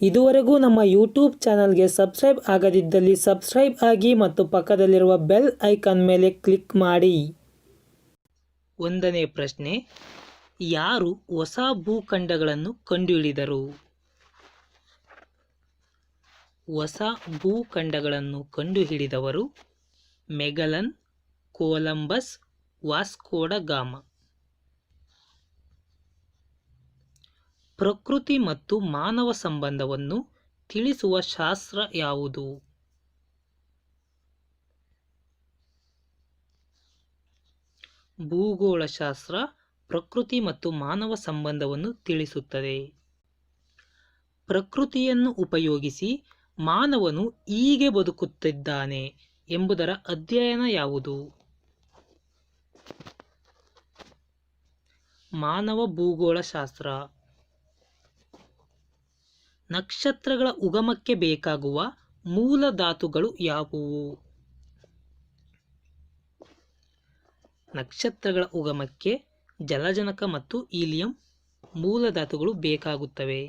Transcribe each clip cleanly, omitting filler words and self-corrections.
ಇದುವರೆಗೂ ನಮ್ಮ ಯೂಟ್ಯೂಬ್ ಚಾನಲ್ಗೆ ಸಬ್ಸ್ಕ್ರೈಬ್ ಆಗದಿದ್ದಲ್ಲಿ ಸಬ್ಸ್ಕ್ರೈಬ್ ಆಗಿ ಮತ್ತು ಪಕ್ಕದಲ್ಲಿರುವ ಬೆಲ್ ಐಕಾನ್ ಮೇಲೆ ಕ್ಲಿಕ್ ಮಾಡಿ. 1ನೇ ಪ್ರಶ್ನೆ, ಯಾರು ಹೊಸ ಭೂಖಂಡಗಳನ್ನು ಕಂಡುಹಿಡಿದರು? ಹೊಸ ಭೂಖಂಡಗಳನ್ನು ಕಂಡುಹಿಡಿದವರು ಮೆಗಲನ್, ಕೊಲಂಬಸ್, ವಾಸ್ಕೋ ಡ ಗಾಮ. ಪ್ರಕೃತಿ ಮತ್ತು ಮಾನವ ಸಂಬಂಧವನ್ನು ತಿಳಿಸುವ ಶಾಸ್ತ್ರ ಯಾವುದು? ಭೂಗೋಳಶಾಸ್ತ್ರ ಪ್ರಕೃತಿ ಮತ್ತು ಮಾನವ ಸಂಬಂಧವನ್ನು ತಿಳಿಸುತ್ತದೆ. ಪ್ರಕೃತಿಯನ್ನು ಉಪಯೋಗಿಸಿ ಮಾನವನು ಹೀಗೆ ಬದುಕುತ್ತಿದ್ದಾನೆ ಎಂಬುದರ ಅಧ್ಯಯನ ಯಾವುದು? ಮಾನವ ಭೂಗೋಳಶಾಸ್ತ್ರ. ನಕ್ಷತ್ರಗಳ ಉಗಮಕ್ಕೆ ಬೇಕಾಗುವ ಮೂಲ ಧಾತುಗಳು ಯಾವುವು? ನಕ್ಷತ್ರಗಳ ಉಗಮಕ್ಕೆ ಜಲಜನಕ ಮತ್ತು ಹೀಲಿಯಂ ಮೂಲ ಧಾತುಗಳು ಬೇಕಾಗುತ್ತವೆ.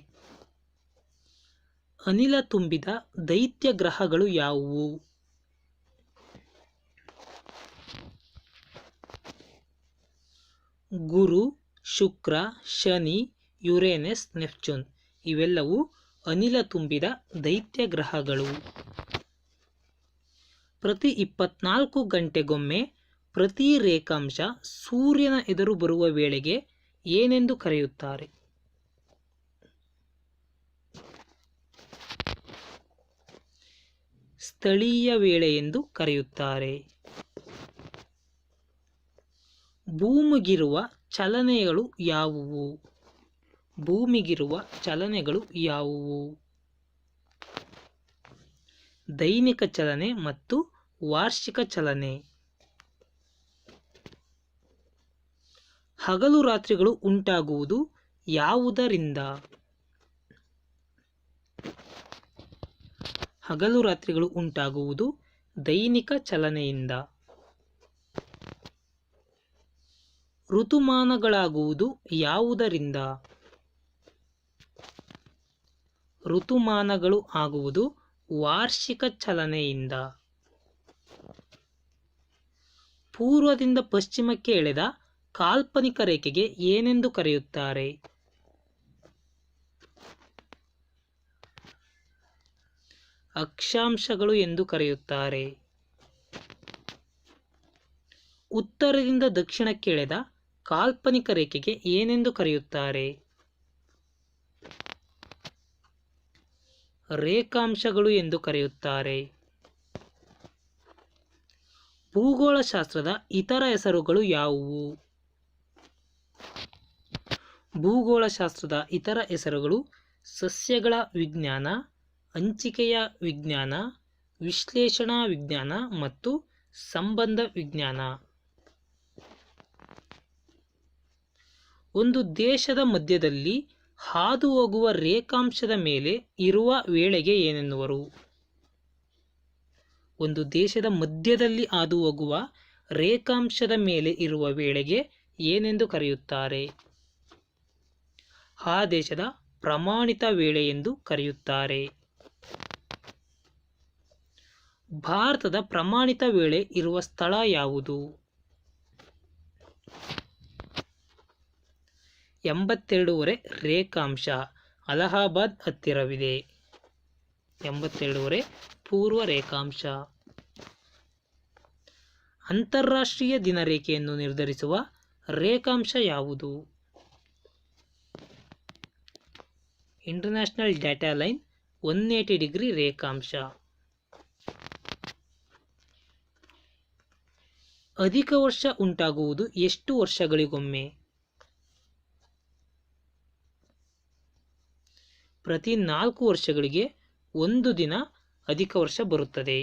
ಅನಿಲ ತುಂಬಿದ ದೈತ್ಯ ಗ್ರಹಗಳು ಯಾವುವು? ಗುರು, ಶುಕ್ರ, ಶನಿ, ಯುರೇನಸ್, ನೆಪ್ಚೂನ್ ಇವೆಲ್ಲವೂ ಅನಿಲ ತುಂಬಿದ ದೈತ್ಯ ಗ್ರಹಗಳು. ಪ್ರತಿ 24 ಗಂಟೆಗೊಮ್ಮೆ ಪ್ರತಿ ರೇಖಾಂಶ ಸೂರ್ಯನ ಎದುರು ಬರುವ ವೇಳೆಗೆ ಏನೆಂದು ಕರೆಯುತ್ತಾರೆ? ಸ್ಥಳೀಯ ವೇಳೆ ಎಂದು ಕರೆಯುತ್ತಾರೆ. ಭೂಮಿಗಿರುವ ಚಲನೆಗಳು ಯಾವುವು? ಭೂಮಿಗಿರುವ ಚಲನೆಗಳು ಯಾವುವು? ದೈನಿಕ ಚಲನೆ ಮತ್ತು ವಾರ್ಷಿಕ ಚಲನೆ. ಹಗಲು ರಾತ್ರಿಗಳು ಉಂಟಾಗುವುದು ಯಾವುದರಿಂದ? ಹಗಲು ರಾತ್ರಿಗಳು ಉಂಟಾಗುವುದು ದೈನಿಕ ಚಲನೆಯಿಂದ. ಋತುಮಾನಗಳಾಗುವುದು ಯಾವುದರಿಂದ? ಋತುಮಾನಗಳು ಆಗುವುದು ವಾರ್ಷಿಕ ಚಲನೆಯಿಂದ. ಪೂರ್ವದಿಂದ ಪಶ್ಚಿಮಕ್ಕೆ ಎಳೆದ ಕಾಲ್ಪನಿಕ ರೇಖೆಗೆ ಏನೆಂದು ಕರೆಯುತ್ತಾರೆ? ಅಕ್ಷಾಂಶಗಳು ಎಂದು ಕರೆಯುತ್ತಾರೆ. ಉತ್ತರದಿಂದ ದಕ್ಷಿಣಕ್ಕೆ ಎಳೆದ ಕಾಲ್ಪನಿಕ ರೇಖೆಗೆ ಏನೆಂದು ಕರೆಯುತ್ತಾರೆ? ರೇಖಾಂಶಗಳು ಎಂದು ಕರೆಯುತ್ತಾರೆ. ಭೂಗೋಳಶಾಸ್ತ್ರದ ಇತರ ಹೆಸರುಗಳು ಯಾವುವು? ಭೂಗೋಳಶಾಸ್ತ್ರದ ಇತರ ಹೆಸರುಗಳು ಸಸ್ಯಗಳ ವಿಜ್ಞಾನ, ಹಂಚಿಕೆಯ ವಿಜ್ಞಾನ, ವಿಶ್ಲೇಷಣಾ ವಿಜ್ಞಾನ ಮತ್ತು ಸಂಬಂಧ ವಿಜ್ಞಾನ. ಒಂದು ದೇಶದ ಮಧ್ಯದಲ್ಲಿ ಹಾದು ಹೋಗುವ ರೇಖಾಂಶದ ಮೇಲೆ ಇರುವ ವೇಳೆಗೆ ಏನೆನ್ನುವರು? ಒಂದು ದೇಶದ ಮಧ್ಯದಲ್ಲಿ ಹಾದು ಹೋಗುವ ರೇಖಾಂಶದ ಮೇಲೆ ಇರುವ ವೇಳೆಗೆ ಏನೆಂದು ಕರೆಯುತ್ತಾರೆ? ಆ ದೇಶದ ಪ್ರಮಾಣಿತ ವೇಳೆ ಎಂದು ಕರೆಯುತ್ತಾರೆ. ಭಾರತದ ಪ್ರಮಾಣಿತ ವೇಳೆ ಇರುವ ಸ್ಥಳ ಯಾವುದು? 82.5 ರೇಖಾಂಶ ಅಲಹಾಬಾದ್ ಹತ್ತಿರವಿದೆ. 82.5 ಪೂರ್ವ ರೇಖಾಂಶ. ಅಂತಾರಾಷ್ಟ್ರೀಯ ದಿನರೇಖೆಯನ್ನು ನಿರ್ಧರಿಸುವ ರೇಖಾಂಶ ಯಾವುದು? ಇಂಟರ್ನ್ಯಾಷನಲ್ ಡೇಟಾ ಲೈನ್ 180 ಡಿಗ್ರಿ ರೇಖಾಂಶ. ಅಧಿಕ ವರ್ಷ ಉಂಟಾಗುವುದು ಎಷ್ಟು ವರ್ಷಗಳಿಗೊಮ್ಮೆ? ಪ್ರತಿ 4 ವರ್ಷಗಳಿಗೆ ಒಂದು ದಿನ ಅಧಿಕ ವರ್ಷ ಬರುತ್ತದೆ.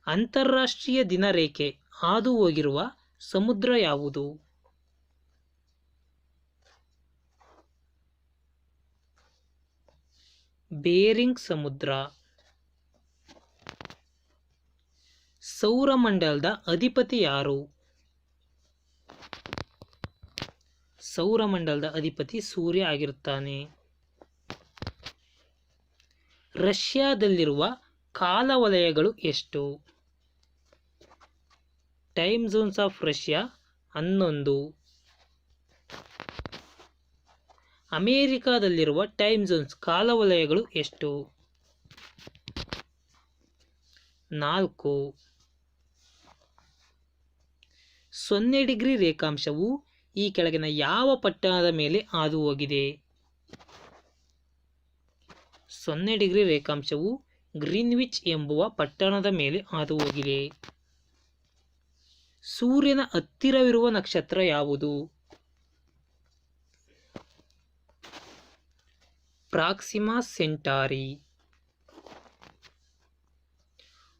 ಅಂತಾರಾಷ್ಟ್ರೀಯ ದಿನರೇಖೆ ಹಾದು ಹೋಗಿರುವ ಸಮುದ್ರ ಯಾವುದು? ಬೇರಿಂಗ್ ಸಮುದ್ರ. ಸೌರಮಂಡಲದ ಅಧಿಪತಿ ಯಾರು? ಸೌರಮಂಡಲದ ಅಧಿಪತಿ ಸೂರ್ಯ ಆಗಿರುತ್ತಾನೆ. ರಷ್ಯಾದಲ್ಲಿರುವ ಕಾಲವಲಯಗಳು ಎಷ್ಟು? Time zones of Russia 11. ಅಮೆರಿಕಾದಲ್ಲಿರುವ ಟೈಮ್ ಝೋನ್ಸ್ ಕಾಲವಲಯಗಳು ಎಷ್ಟು? 4. 0 ಡಿಗ್ರಿ ರೇಖಾಂಶವು ಈ ಕೆಳಗಿನ ಯಾವ ಪಟ್ಟಣದ ಮೇಲೆ ಹಾದು ಹೋಗಿದೆ? 0 ಡಿಗ್ರಿ ರೇಖಾಂಶವು ಗ್ರೀನ್ವಿಚ್ ಎಂಬುವ ಪಟ್ಟಣದ ಮೇಲೆ ಹಾದು ಹೋಗಿದೆ. ಸೂರ್ಯನ ಹತ್ತಿರವಿರುವ ನಕ್ಷತ್ರ ಯಾವುದು? ಪ್ರಾಕ್ಸಿಮಾ ಸೆಂಟಾರಿ.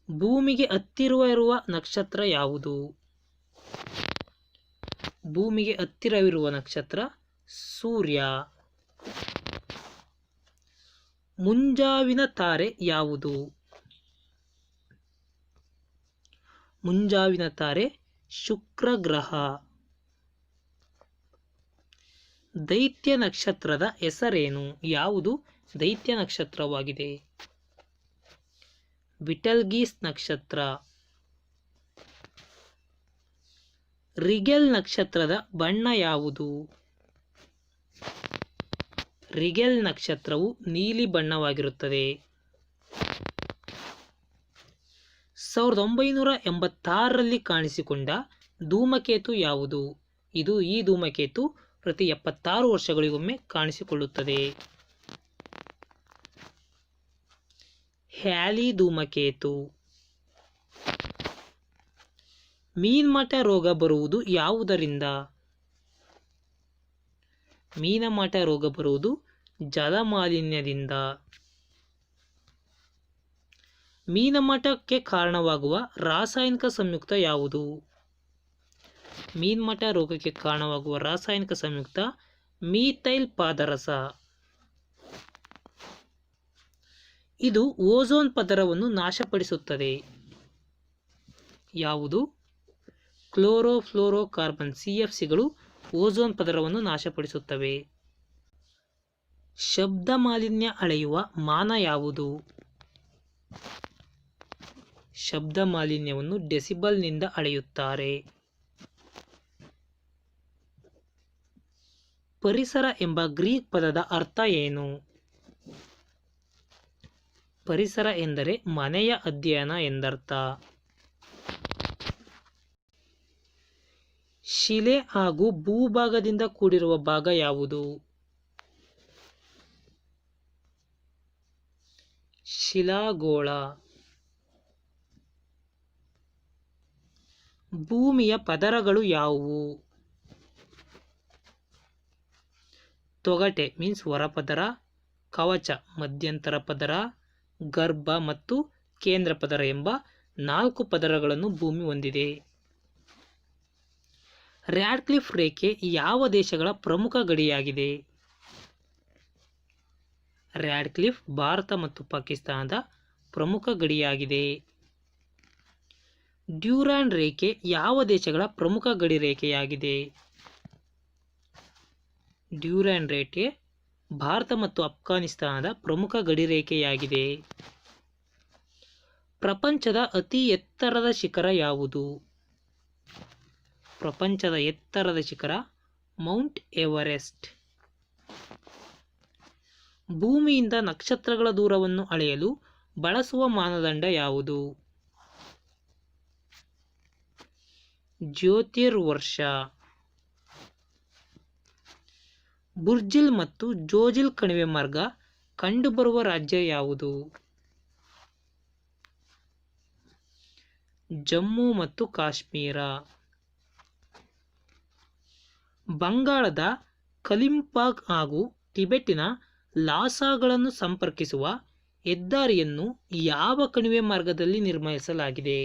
ಭೂಮಿಗೆ ಹತ್ತಿರವಿರುವ ನಕ್ಷತ್ರ ಯಾವುದು? ಭೂಮಿಗೆ ಹತ್ತಿರವಿರುವ ನಕ್ಷತ್ರ ಸೂರ್ಯ. ಮುಂಜಾವಿನ ತಾರೆ ಯಾವುದು? ಮುಂಜಾವಿನ ತಾರೆ ಶುಕ್ರ ಗ್ರಹ. ದೈತ್ಯ ನಕ್ಷತ್ರದ ಹೆಸರೇನು? ಯಾವುದು ದೈತ್ಯ ನಕ್ಷತ್ರವಾಗಿದೆ? ಬಿಟಲ್ಗೀಸ್ ನಕ್ಷತ್ರ. ರಿಗೆಲ್ ನಕ್ಷತ್ರದ ಬಣ್ಣ ಯಾವುದು? ರಿಗೆಲ್ ನಕ್ಷತ್ರವು ನೀಲಿ ಬಣ್ಣವಾಗಿರುತ್ತದೆ. 1986ರಲ್ಲಿ ಕಾಣಿಸಿಕೊಂಡ ಧೂಮಕೇತು ಯಾವುದು? ಈ ಧೂಮಕೇತು ಪ್ರತಿ 76 ವರ್ಷಗಳಿಗೊಮ್ಮೆ ಕಾಣಿಸಿಕೊಳ್ಳುತ್ತದೆ. ಹ್ಯಾಲಿ ಧೂಮಕೇತು. ಮೀನ್ಮಟ ರೋಗ ಬರುವುದು ಯಾವುದರಿಂದ? ಮೀನಮಟ ರೋಗ ಬರುವುದು ಜಲಮಾಲಿನ್ಯದಿಂದ. ಮೀನಮಟಕ್ಕೆ ಕಾರಣವಾಗುವ ರಾಸಾಯನಿಕ ಸಂಯುಕ್ತ ಯಾವುದು? ಮೀನ್ಮಟ ರೋಗಕ್ಕೆ ಕಾರಣವಾಗುವ ರಾಸಾಯನಿಕ ಸಂಯುಕ್ತ ಮೀಥೈಲ್ ಪಾದರಸ. ಇದು ಓಝೋನ್ ಪದರವನ್ನು ನಾಶಪಡಿಸುತ್ತದೆ. ಯಾವುದು? ಕ್ಲೋರೋಫ್ಲೋರೋಕಾರ್ಬನ್ CFCಗಳು ಓಝೋನ್ ಪದರವನ್ನು ನಾಶಪಡಿಸುತ್ತವೆ. ಶಬ್ದ ಮಾಲಿನ್ಯ ಅಳೆಯುವ ಮಾನ ಯಾವುದು? ಶಬ್ದ ಮಾಲಿನ್ಯವನ್ನು ಡೆಸಿಬಲ್ನಿಂದ ಅಳೆಯುತ್ತಾರೆ. ಪರಿಸರ ಎಂಬ ಗ್ರೀಕ್ ಪದದ ಅರ್ಥ ಏನು? ಪರಿಸರ ಎಂದರೆ ಮನೆಯ ಅಧ್ಯಯನ ಎಂದರ್ಥ. ಶಿಲೆ ಹಾಗೂ ಭೂಭಾಗದಿಂದ ಕೂಡಿರುವ ಭಾಗ ಯಾವುದು? ಶಿಲಾಗೋಳ. ಭೂಮಿಯ ಪದರಗಳು ಯಾವುವು? ತೊಗಟೆ ಮೀನ್ಸ್ ಹೊರಪದರ, ಕವಚ ಮಧ್ಯಂತರ ಪದರ, ಗರ್ಭ ಮತ್ತು ಕೇಂದ್ರ ಪದರ ಎಂಬ 4 ಪದರಗಳನ್ನು ಭೂಮಿ ಹೊಂದಿದೆ. ರ್ಯಾಡ್ಕ್ಲಿಫ್ ರೇಖೆ ಯಾವ ದೇಶಗಳ ಪ್ರಮುಖ ಗಡಿಯಾಗಿದೆ? ರ್ಯಾಡ್ಕ್ಲಿಫ್ ಭಾರತ ಮತ್ತು ಪಾಕಿಸ್ತಾನದ ಪ್ರಮುಖ ಗಡಿಯಾಗಿದೆ. ಡ್ಯೂರಾಂಡ್ ರೇಖೆ ಯಾವ ದೇಶಗಳ ಪ್ರಮುಖ ಗಡಿ ರೇಖೆಯಾಗಿದೆ? ಡ್ಯೂರಾಂಡ್ ರೇಖೆ ಭಾರತ ಮತ್ತು ಅಫ್ಘಾನಿಸ್ತಾನದ ಪ್ರಮುಖ ಗಡಿ ರೇಖೆಯಾಗಿದೆ. ಪ್ರಪಂಚದ ಅತಿ ಎತ್ತರದ ಶಿಖರ ಯಾವುದು? ಪ್ರಪಂಚದ ಎತ್ತರದ ಶಿಖರ ಮೌಂಟ್ ಎವರೆಸ್ಟ್. ಭೂಮಿಯಿಂದ ನಕ್ಷತ್ರಗಳ ದೂರವನ್ನು ಅಳೆಯಲು ಬಳಸುವ ಮಾನದಂಡ ಯಾವುದು? ಜ್ಯೋತಿರ್ವರ್ಷ. ಬುರ್ಜಿಲ್ ಮತ್ತು ಜೋಜಿಲ್ ಕಣಿವೆ ಮಾರ್ಗ ಕಂಡುಬರುವ ರಾಜ್ಯ ಯಾವುದು? ಜಮ್ಮು ಮತ್ತು ಕಾಶ್ಮೀರ. ಬಂಗಾಳದ ಕಲಿಂಪಾಂಗ್ ಹಾಗೂ ಟಿಬೆಟಿನ ಲಾಸಾಗಳನ್ನು ಸಂಪರ್ಕಿಸುವ ಹೆದ್ದಾರಿಯನ್ನು ಯಾವ ಕಣಿವೆ ಮಾರ್ಗದಲ್ಲಿ ನಿರ್ಮಿಸಲಾಗಿದೆ?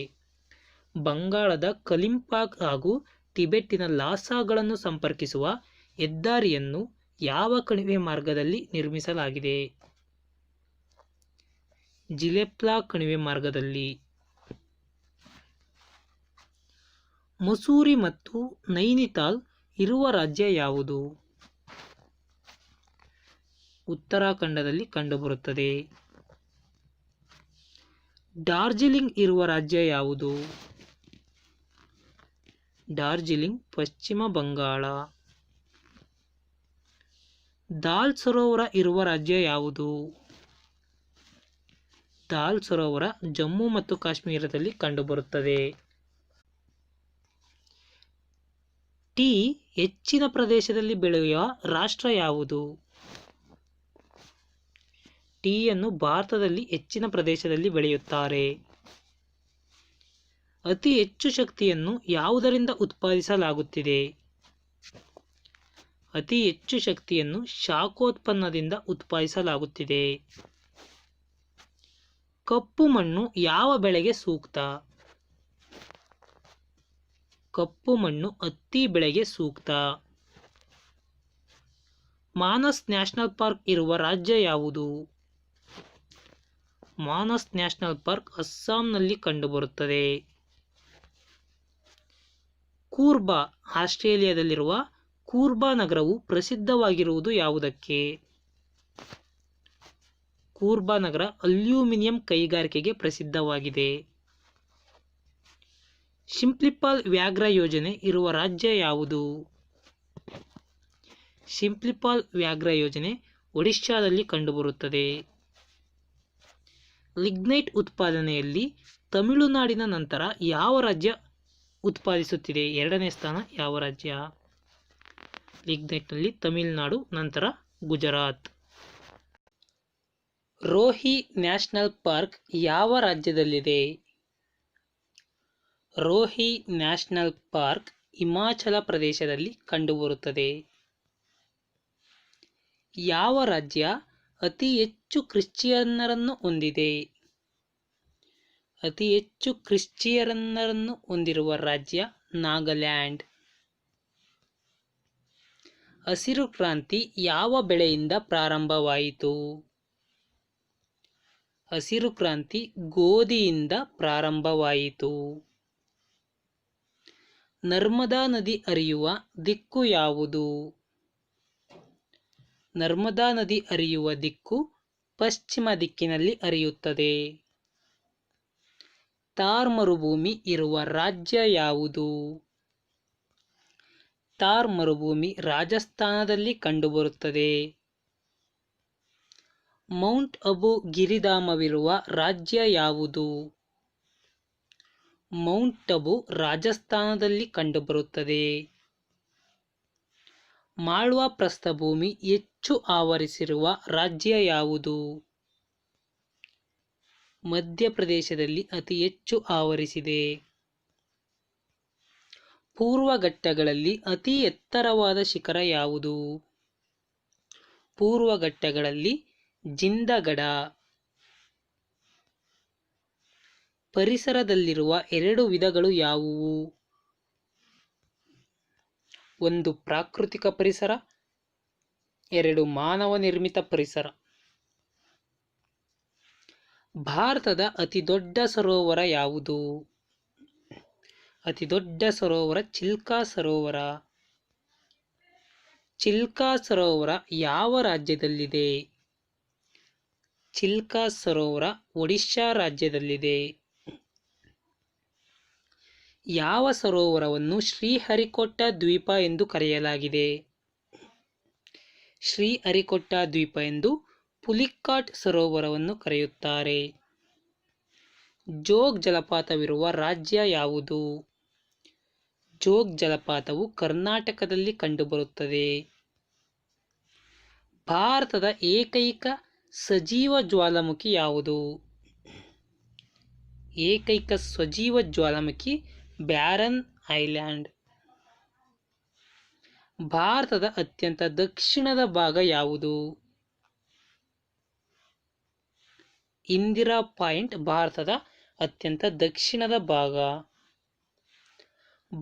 ಬಂಗಾಳದ ಕಲಿಂಪಾಂಗ್ ಹಾಗೂ ಟಿಬೆಟಿನ ಲಾಸಾಗಳನ್ನು ಸಂಪರ್ಕಿಸುವ ಹೆದ್ದಾರಿಯನ್ನು ಯಾವ ಕಣಿವೆ ಮಾರ್ಗದಲ್ಲಿ ನಿರ್ಮಿಸಲಾಗಿದೆ? ಜಿಲೆಪ್ಲಾ ಕಣಿವೆ ಮಾರ್ಗದಲ್ಲಿ. ಮಸೂರಿ ಮತ್ತು ನೈನಿತಾಲ್ ಇರುವ ರಾಜ್ಯ ಯಾವುದು? ಉತ್ತರಾಖಂಡದಲ್ಲಿ ಕಂಡುಬರುತ್ತದೆ. ಡಾರ್ಜಿಲಿಂಗ್ ಇರುವ ರಾಜ್ಯ ಯಾವುದು? ಡಾರ್ಜಿಲಿಂಗ್ ಪಶ್ಚಿಮ ಬಂಗಾಳ. ದಾಲ್ ಸರೋವರ ಇರುವ ರಾಜ್ಯ ಯಾವುದು? ದಾಲ್ ಸರೋವರ ಜಮ್ಮು ಮತ್ತು ಕಾಶ್ಮೀರದಲ್ಲಿ ಕಂಡುಬರುತ್ತದೆ. ಟೀ ಹೆಚ್ಚಿನ ಪ್ರದೇಶದಲ್ಲಿ ಬೆಳೆಯುವ ರಾಷ್ಟ್ರ ಯಾವುದು? ಟೀಯನ್ನು ಭಾರತದಲ್ಲಿ ಹೆಚ್ಚಿನ ಪ್ರದೇಶದಲ್ಲಿ ಬೆಳೆಯುತ್ತಾರೆ. ಅತಿ ಹೆಚ್ಚು ಶಕ್ತಿಯನ್ನು ಯಾವುದರಿಂದ ಉತ್ಪಾದಿಸಲಾಗುತ್ತಿದೆ? ಅತಿ ಹೆಚ್ಚು ಶಕ್ತಿಯನ್ನು ಶಾಖೋತ್ಪನ್ನದಿಂದ ಉತ್ಪಾದಿಸಲಾಗುತ್ತಿದೆ. ಕಪ್ಪು ಮಣ್ಣು ಯಾವ ಬೆಳೆಗೆ ಸೂಕ್ತ? ಕಪ್ಪು ಮಣ್ಣು ಹತ್ತಿ ಬೆಳೆಗೆ ಸೂಕ್ತ. ಮಾನಸ್ ನ್ಯಾಷನಲ್ ಪಾರ್ಕ್ ಇರುವ ರಾಜ್ಯ ಯಾವುದು? ಮಾನಸ್ ನ್ಯಾಷನಲ್ ಪಾರ್ಕ್ ಅಸ್ಸಾಂನಲ್ಲಿ ಕಂಡುಬರುತ್ತದೆ. ಕೂರ್ಬಾ ಆಸ್ಟ್ರೇಲಿಯಾದಲ್ಲಿರುವ ಕೂರ್ಬಾ ನಗರವು ಪ್ರಸಿದ್ಧವಾಗಿರುವುದು ಯಾವುದಕ್ಕೆ? ಕೂರ್ಬಾ ನಗರ ಅಲ್ಯೂಮಿನಿಯಂ ಕೈಗಾರಿಕೆಗೆ ಪ್ರಸಿದ್ಧವಾಗಿದೆ. ಸಿಂಪ್ಲಿಪಾಲ್ ವ್ಯಾಘ್ರ ಯೋಜನೆ ಇರುವ ರಾಜ್ಯ ಯಾವುದು? ಸಿಂಪ್ಲಿಪಾಲ್ ವ್ಯಾಘ್ರ ಯೋಜನೆ ಒಡಿಶಾದಲ್ಲಿ ಕಂಡುಬರುತ್ತದೆ. ಲಿಗ್ನೈಟ್ ಉತ್ಪಾದನೆಯಲ್ಲಿ ತಮಿಳುನಾಡಿನ ನಂತರ ಯಾವ ರಾಜ್ಯ ಉತ್ಪಾದಿಸುತ್ತಿದೆ? ಎರಡನೇ ಸ್ಥಾನ ಯಾವ ರಾಜ್ಯ? ಲಿಗ್ನೈಟ್ನಲ್ಲಿ ತಮಿಳುನಾಡು, ನಂತರ ಗುಜರಾತ್. ರೋಹಿ ನ್ಯಾಷನಲ್ ಪಾರ್ಕ್ ಯಾವ ರಾಜ್ಯದಲ್ಲಿದೆ? ರೋಹಿ ನ್ಯಾಷನಲ್ ಪಾರ್ಕ್ ಹಿಮಾಚಲ ಪ್ರದೇಶದಲ್ಲಿ ಕಂಡುಬರುತ್ತದೆ. ಯಾವ ರಾಜ್ಯ ಅತಿ ಹೆಚ್ಚು ಕ್ರಿಶ್ಚಿಯನ್ನರನ್ನು ಹೊಂದಿದೆ? ಅತಿ ಹೆಚ್ಚು ಕ್ರಿಶ್ಚಿಯನ್ನರನ್ನು ಹೊಂದಿರುವ ರಾಜ್ಯ ನಾಗಾಲ್ಯಾಂಡ್. ಹಸಿರು ಕ್ರಾಂತಿ ಯಾವ ಬೆಳೆಯಿಂದ ಪ್ರಾರಂಭವಾಯಿತು? ಹಸಿರು ಕ್ರಾಂತಿ ಗೋಧಿಯಿಂದ ಪ್ರಾರಂಭವಾಯಿತು. ನರ್ಮದಾ ನದಿ ಹರಿಯುವ ದಿಕ್ಕು ಯಾವುದು? ನರ್ಮದಾ ನದಿ ಹರಿಯುವ ದಿಕ್ಕು ಪಶ್ಚಿಮ ದಿಕ್ಕಿನಲ್ಲಿ ಹರಿಯುತ್ತದೆ. ಥಾರ್ ಮರುಭೂಮಿ ಇರುವ ರಾಜ್ಯ ಯಾವುದು? ಥಾರ್ ಮರುಭೂಮಿ ರಾಜಸ್ಥಾನದಲ್ಲಿ ಕಂಡುಬರುತ್ತದೆ. ಮೌಂಟ್ ಅಬು ಗಿರಿಧಾಮವಿರುವ ರಾಜ್ಯ ಯಾವುದು? ಮೌಂಟ್ ಅಬು ರಾಜಸ್ಥಾನದಲ್ಲಿ ಕಂಡುಬರುತ್ತದೆ. ಮಾಳ್ವಾ ಪ್ರಸ್ಥಭೂಮಿ ಹೆಚ್ಚು ಆವರಿಸಿರುವ ರಾಜ್ಯ ಯಾವುದು? ಮಧ್ಯಪ್ರದೇಶದಲ್ಲಿ ಅತಿ ಹೆಚ್ಚು ಆವರಿಸಿದೆ. ಪೂರ್ವ ಘಟ್ಟಗಳಲ್ಲಿ ಅತಿ ಎತ್ತರವಾದ ಶಿಖರ ಯಾವುದು? ಪೂರ್ವ ಘಟ್ಟಗಳಲ್ಲಿ ಜಿಂದಗಢ. ಪರಿಸರದಲ್ಲಿರುವ ಎರಡು ವಿಧಗಳು ಯಾವುವು? ಒಂದು ಪ್ರಾಕೃತಿಕ ಪರಿಸರ, ಎರಡು ಮಾನವ ನಿರ್ಮಿತ ಪರಿಸರ. ಭಾರತದ ಅತಿ ದೊಡ್ಡ ಸರೋವರ ಯಾವುದು? ಅತಿ ದೊಡ್ಡ ಸರೋವರ ಚಿಲ್ಕಾ ಸರೋವರ. ಚಿಲ್ಕಾ ಸರೋವರ ಯಾವ ರಾಜ್ಯದಲ್ಲಿದೆ? ಚಿಲ್ಕಾ ಸರೋವರ ಒಡಿಶಾ ರಾಜ್ಯದಲ್ಲಿದೆ. ಯಾವ ಸರೋವರವನ್ನು ಶ್ರೀಹರಿಕೋಟ ದ್ವೀಪ ಎಂದು ಕರೆಯಲಾಗಿದೆ? ಶ್ರೀಹರಿಕೋಟ ದ್ವೀಪ ಎಂದು ಪುಲಿಕಾಟ್ ಸರೋವರವನ್ನು ಕರೆಯುತ್ತಾರೆ. ಜೋಗ್ ಜಲಪಾತವಿರುವ ರಾಜ್ಯ ಯಾವುದು? ಜೋಗ್ ಜಲಪಾತವು ಕರ್ನಾಟಕದಲ್ಲಿ ಕಂಡುಬರುತ್ತದೆ. ಭಾರತದ ಏಕೈಕ ಸಜೀವ ಜ್ವಾಲಾಮುಖಿ ಯಾವುದು? ಏಕೈಕ ಸಜೀವ ಜ್ವಾಲಾಮುಖಿ ಬ್ಯಾರನ್ ಐಲ್ಯಾಂಡ್. ಭಾರತದ ಅತ್ಯಂತ ದಕ್ಷಿಣದ ಭಾಗ ಯಾವುದು? ಇಂದಿರಾ ಪಾಯಿಂಟ್ ಭಾರತದ ಅತ್ಯಂತ ದಕ್ಷಿಣದ ಭಾಗ.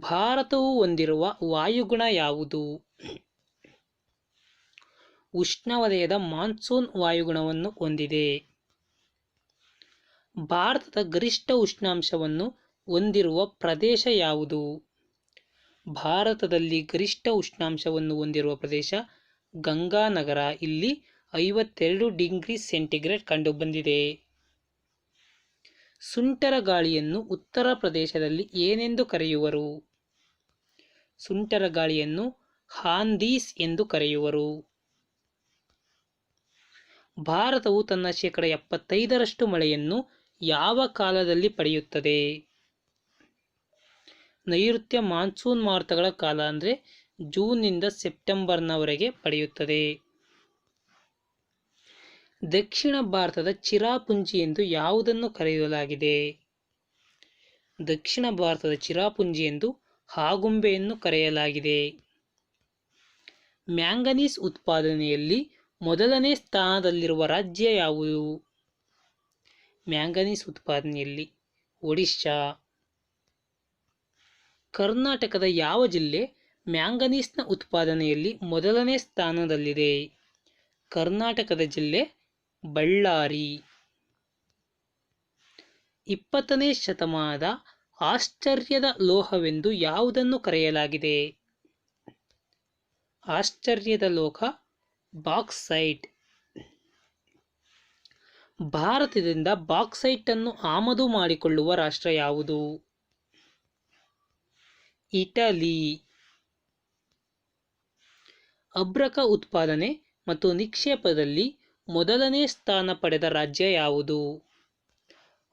ಭಾರತವು ಹೊಂದಿರುವ ವಾಯುಗುಣ ಯಾವುದು? ಉಷ್ಣವಲಯದ ಮಾನ್ಸೂನ್ ವಾಯುಗುಣವನ್ನು ಹೊಂದಿದೆ. ಭಾರತದ ಗರಿಷ್ಠ ಉಷ್ಣಾಂಶವನ್ನು ಹೊಂದಿರುವ ಪ್ರದೇಶ ಯಾವುದು? ಭಾರತದಲ್ಲಿ ಗರಿಷ್ಠ ಉಷ್ಣಾಂಶವನ್ನು ಹೊಂದಿರುವ ಪ್ರದೇಶ ಗಂಗಾನಗರ. ಇಲ್ಲಿ 52 ಡಿಗ್ರಿ ಸೆಂಟಿಗ್ರೇಡ್ ಕಂಡುಬಂದಿದೆ. ಸುಂಟರ ಗಾಳಿಯನ್ನು ಉತ್ತರ ಪ್ರದೇಶದಲ್ಲಿ ಏನೆಂದು ಕರೆಯುವರು? ಸುಂಟರ ಗಾಳಿಯನ್ನು ಹಾಂದೀಸ್ ಎಂದು ಕರೆಯುವರು. ಭಾರತವು ತನ್ನ 75% ಮಳೆಯನ್ನು ಯಾವ ಕಾಲದಲ್ಲಿ ಪಡೆಯುತ್ತದೆ? ನೈಋತ್ಯ ಮಾನ್ಸೂನ್ ಮಾರುತಗಳ ಕಾಲ ಅಂದರೆ ಜೂನ್ನಿಂದ ಸೆಪ್ಟೆಂಬರ್ನವರೆಗೆ ಪಡೆಯುತ್ತದೆ. ದಕ್ಷಿಣ ಭಾರತದ ಚಿರಾಪುಂಜಿ ಎಂದು ಯಾವುದನ್ನು ಕರೆಯಲಾಗಿದೆ? ದಕ್ಷಿಣ ಭಾರತದ ಚಿರಾಪುಂಜಿ ಎಂದು ಆಗುಂಬೆಯನ್ನು ಕರೆಯಲಾಗಿದೆ. ಮ್ಯಾಂಗನೀಸ್ ಉತ್ಪಾದನೆಯಲ್ಲಿ ಮೊದಲನೇ ಸ್ಥಾನದಲ್ಲಿರುವ ರಾಜ್ಯ ಯಾವುದು? ಮ್ಯಾಂಗನೀಸ್ ಉತ್ಪಾದನೆಯಲ್ಲಿ ಒಡಿಶಾ. ಕರ್ನಾಟಕದ ಯಾವ ಜಿಲ್ಲೆ ಮ್ಯಾಂಗನೀಸ್ನ ಉತ್ಪಾದನೆಯಲ್ಲಿ ಮೊದಲನೇ ಸ್ಥಾನದಲ್ಲಿದೆ? ಕರ್ನಾಟಕದ ಜಿಲ್ಲೆ ಬಳ್ಳಾರಿ. 20ನೇ ಶತಮಾನದ ಆಶ್ಚರ್ಯದ ಲೋಹವೆಂದು ಯಾವುದನ್ನು ಕರೆಯಲಾಗಿದೆ? ಆಶ್ಚರ್ಯದ ಲೋಹ ಬಾಕ್ಸೈಟ್. ಭಾರತದಿಂದ ಬಾಕ್ಸೈಟ್ ಅನ್ನು ಆಮದು ಮಾಡಿಕೊಳ್ಳುವ ರಾಷ್ಟ್ರ ಯಾವುದು? ಇಟಲಿ. ಅಭ್ರಕ ಉತ್ಪಾದನೆ ಮತ್ತು ನಿಕ್ಷೇಪದಲ್ಲಿ ಮೊದಲನೇ ಸ್ಥಾನ ಪಡೆದ ರಾಜ್ಯ ಯಾವುದು?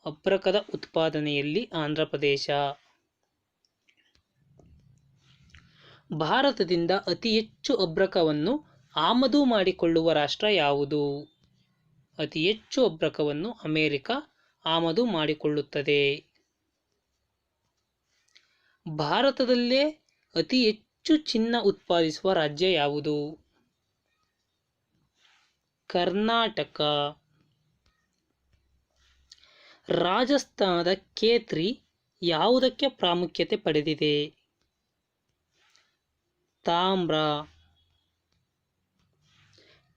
ಅಭ್ರಕದ ಉತ್ಪಾದನೆಯಲ್ಲಿ ಆಂಧ್ರಪ್ರದೇಶ. ಭಾರತದಿಂದ ಅತಿ ಹೆಚ್ಚು ಅಭ್ರಕವನ್ನು ಆಮದು ಮಾಡಿಕೊಳ್ಳುವ ರಾಷ್ಟ್ರ ಯಾವುದು? ಅತಿ ಹೆಚ್ಚು ಅಭ್ರಕವನ್ನು ಅಮೆರಿಕ ಆಮದು ಮಾಡಿಕೊಳ್ಳುತ್ತದೆ. ಭಾರತದಲ್ಲೇ ಅತಿ ಹೆಚ್ಚು ಚಿನ್ನ ಉತ್ಪಾದಿಸುವ ರಾಜ್ಯ ಯಾವುದು? ಕರ್ನಾಟಕ. ರಾಜಸ್ಥಾನದ ಖೇತ್ರಿ ಯಾವುದಕ್ಕೆ ಪ್ರಾಮುಖ್ಯತೆ ಪಡೆದಿದೆ? ತಾಮ್ರ.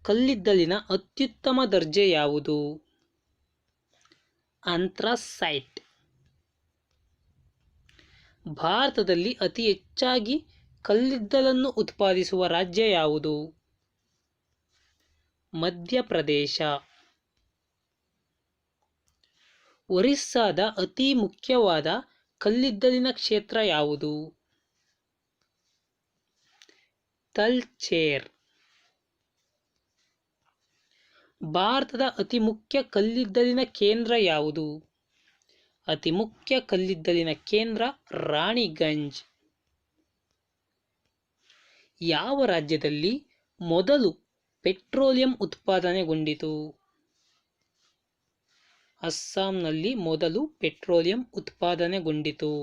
ಕಲ್ಲಿದ್ದಲಿನ ಅತ್ಯುತ್ತಮ ದರ್ಜೆ ಯಾವುದು? ಅಂಥ್ರಾಸೈಟ್. ಭಾರತದಲ್ಲಿ ಅತಿ ಹೆಚ್ಚಾಗಿ ಕಲ್ಲಿದ್ದಲನ್ನು ಉತ್ಪಾದಿಸುವ ರಾಜ್ಯ ಯಾವುದು? ಮಧ್ಯಪ್ರದೇಶ. ಒರಿಸ್ಸಾದ ಅತಿ ಮುಖ್ಯವಾದ ಕಲ್ಲಿದ್ದಲಿನ ಕ್ಷೇತ್ರ ಯಾವುದು? ತಲ್ಚೇರ್. ಭಾರತದ ಅತಿ ಮುಖ್ಯ ಕಲ್ಲಿದ್ದಲಿನ ಕೇಂದ್ರ ಯಾವುದು? ಅತಿ ಮುಖ್ಯ ಕಲ್ಲಿದ್ದಲಿನ ಕೇಂದ್ರ ರಾಣಿಗಂಜ್. ಯಾವ ರಾಜ್ಯದಲ್ಲಿ ಮೊದಲು ಪೆಟ್ರೋಲಿಯಂ ಉತ್ಪಾದನೆಗೊಂಡಿತು? ಅಸ್ಸಾಂನಲ್ಲಿ ಮೊದಲು ಪೆಟ್ರೋಲಿಯಂ ಉತ್ಪಾದನೆಗೊಂಡಿತು.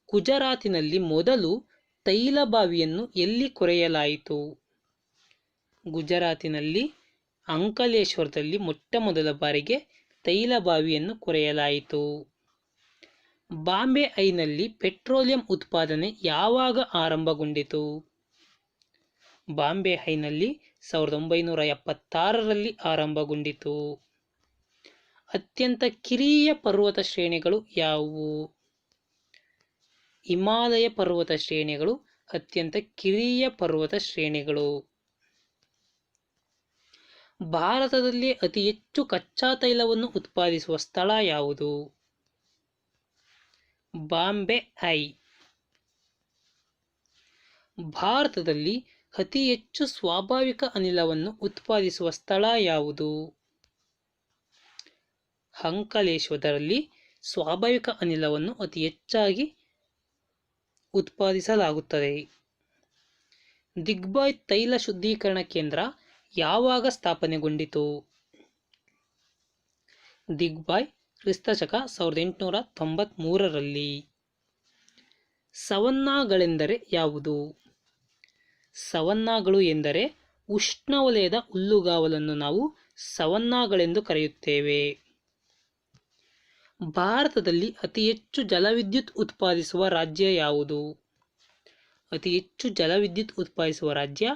ಗುಜರಾತಿನಲ್ಲಿ ಮೊದಲು ತೈಲ ಬಾವಿಯನ್ನು ಎಲ್ಲಿ ಕೊರೆಯಲಾಯಿತು? ಗುಜರಾತಿನಲ್ಲಿ ಅಂಕಲೇಶ್ವರದಲ್ಲಿ ಮೊಟ್ಟಮೊದಲ ಬಾರಿಗೆ ತೈಲ ಬಾವಿಯನ್ನು ಕೊರೆಯಲಾಯಿತು. ಬಾಂಬೆ ಐನಲ್ಲಿ ಪೆಟ್ರೋಲಿಯಂ ಉತ್ಪಾದನೆ ಯಾವಾಗ ಆರಂಭಗೊಂಡಿತು? ಬಾಂಬೆ ಐನಲ್ಲಿ 1976ರಲ್ಲಿ ಆರಂಭಗೊಂಡಿತು. ಅತ್ಯಂತ ಕಿರಿಯ ಪರ್ವತ ಶ್ರೇಣಿಗಳು ಯಾವುವು? ಹಿಮಾಲಯ ಪರ್ವತ ಶ್ರೇಣಿಗಳು ಅತ್ಯಂತ ಕಿರಿಯ ಪರ್ವತ ಶ್ರೇಣಿಗಳು. ಭಾರತದಲ್ಲಿ ಅತಿ ಹೆಚ್ಚು ಕಚ್ಚಾ ತೈಲವನ್ನು ಉತ್ಪಾದಿಸುವ ಸ್ಥಳ ಯಾವುದು? ಬಾಂಬೆ ಐ. ಭಾರತದಲ್ಲಿ ಅತಿ ಹೆಚ್ಚು ಸ್ವಾಭಾವಿಕ ಅನಿಲವನ್ನು ಉತ್ಪಾದಿಸುವ ಸ್ಥಳ ಯಾವುದು? ಅಂಕಲೇಶ್ವರದಲ್ಲಿ ಸ್ವಾಭಾವಿಕ ಅನಿಲವನ್ನು ಅತಿ ಹೆಚ್ಚಾಗಿ ಉತ್ಪಾದಿಸಲಾಗುತ್ತದೆ. ದಿಗ್ಬಾಯ್ ತೈಲ ಶುದ್ಧೀಕರಣ ಕೇಂದ್ರ ಯಾವಾಗ ಸ್ಥಾಪನೆಗೊಂಡಿತು? ದಿಗ್ಬಾಯ್ ಕ್ರಿಸ್ತಶಕ 1893ರಲ್ಲಿ. ಸವನ್ನಾಗಳೆಂದರೆ ಯಾವುದು? ಸವನ್ನಾಗಳು ಎಂದರೆ ಉಷ್ಣವಲಯದ ಹುಲ್ಲುಗಾವಲನ್ನು ನಾವು ಸವನ್ನಾಗಳೆಂದು ಕರೆಯುತ್ತೇವೆ. ಭಾರತದಲ್ಲಿ ಅತಿ ಹೆಚ್ಚು ಜಲವಿದ್ಯುತ್ ಉತ್ಪಾದಿಸುವ ರಾಜ್ಯ ಯಾವುದು? ಅತಿ ಹೆಚ್ಚು ಜಲವಿದ್ಯುತ್ ಉತ್ಪಾದಿಸುವ ರಾಜ್ಯ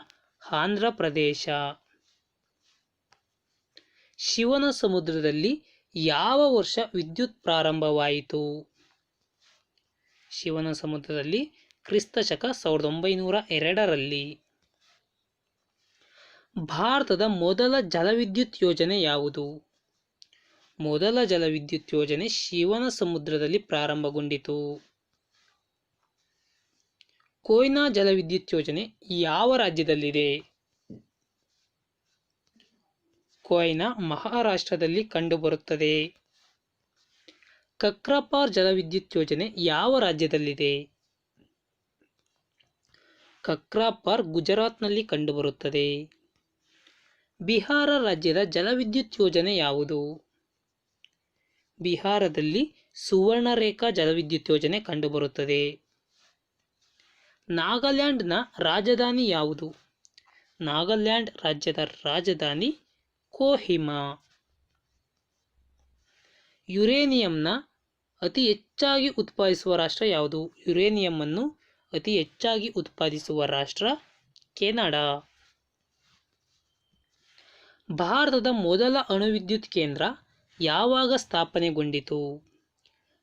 ಆಂಧ್ರಪ್ರದೇಶ. ಶಿವನ ಸಮುದ್ರದಲ್ಲಿ ಯಾವ ವರ್ಷ ವಿದ್ಯುತ್ ಪ್ರಾರಂಭವಾಯಿತು? ಶಿವನ ಸಮುದ್ರದಲ್ಲಿ ಕ್ರಿಸ್ತಶಕ 1902ರಲ್ಲಿ. ಭಾರತದ ಮೊದಲ ಜಲವಿದ್ಯುತ್ ಯೋಜನೆ ಯಾವುದು? ಮೊದಲ ಜಲವಿದ್ಯುತ್ ಯೋಜನೆ ಶಿವನ ಸಮುದ್ರದಲ್ಲಿ ಪ್ರಾರಂಭಗೊಂಡಿತು. ಕೊಯ್ನಾ ಜಲವಿದ್ಯುತ್ ಯೋಜನೆ ಯಾವ ರಾಜ್ಯದಲ್ಲಿದೆ? ಕೊಯ್ನಾ ಮಹಾರಾಷ್ಟ್ರದಲ್ಲಿ ಕಂಡುಬರುತ್ತದೆ. ಕಕ್ರಾಪಾರ್ ಜಲವಿದ್ಯುತ್ ಯೋಜನೆ ಯಾವ ರಾಜ್ಯದಲ್ಲಿದೆ? ಕಕ್ರಾಪಾರ್ ಗುಜರಾತ್ನಲ್ಲಿ ಕಂಡುಬರುತ್ತದೆ. ಬಿಹಾರ ರಾಜ್ಯದ ಜಲವಿದ್ಯುತ್ ಯೋಜನೆ ಯಾವುದು? ಬಿಹಾರದಲ್ಲಿ ಸುವರ್ಣರೇಖಾ ಜಲವಿದ್ಯುತ್ ಯೋಜನೆ ಕಂಡುಬರುತ್ತದೆ. ನಾಗಾಲ್ಯಾಂಡ್ನ ರಾಜಧಾನಿ ಯಾವುದು? ನಾಗಾಲ್ಯಾಂಡ್ ರಾಜ್ಯದ ರಾಜಧಾನಿ ಕೋಹಿಮಾ. ಯುರೇನಿಯಂನ ಅತಿ ಹೆಚ್ಚಾಗಿ ಉತ್ಪಾದಿಸುವ ರಾಷ್ಟ್ರ ಯಾವುದು? ಯುರೇನಿಯಂ ಅನ್ನು ಅತಿ ಹೆಚ್ಚಾಗಿ ಉತ್ಪಾದಿಸುವ ರಾಷ್ಟ್ರ ಕೆನಡಾ. ಭಾರತದ ಮೊದಲ ಅಣುವಿದ್ಯುತ್ ಕೇಂದ್ರ ಯಾವಾಗ ಸ್ಥಾಪನೆಗೊಂಡಿತು?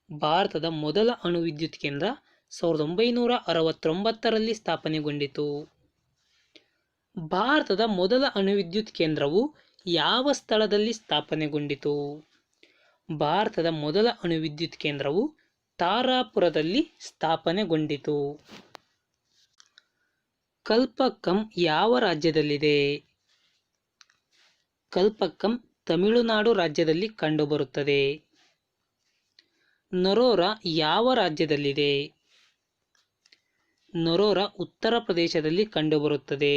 ಭಾರತದ ಮೊದಲ ಅಣುವಿದ್ಯುತ್ ಕೇಂದ್ರ 1969ರಲ್ಲಿ ಸ್ಥಾಪನೆಗೊಂಡಿತು. ಭಾರತದ ಮೊದಲ ಅಣುವಿದ್ಯುತ್ ಕೇಂದ್ರವು ಯಾವ ಸ್ಥಳದಲ್ಲಿ ಸ್ಥಾಪನೆಗೊಂಡಿತು? ಭಾರತದ ಮೊದಲ ಅಣುವಿದ್ಯುತ್ ಕೇಂದ್ರವು ತಾರಾಪುರದಲ್ಲಿ ಸ್ಥಾಪನೆಗೊಂಡಿತು. ಕಲ್ಪಕ್ಕಂ ಯಾವ ರಾಜ್ಯದಲ್ಲಿದೆ? ಕಲ್ಪಕ್ಕಂ ತಮಿಳುನಾಡು ರಾಜ್ಯದಲ್ಲಿ ಕಂಡುಬರುತ್ತದೆ. ನರೋರಾ ಯಾವ ರಾಜ್ಯದಲ್ಲಿದೆ? ನರೋರಾ ಉತ್ತರ ಪ್ರದೇಶದಲ್ಲಿ ಕಂಡುಬರುತ್ತದೆ.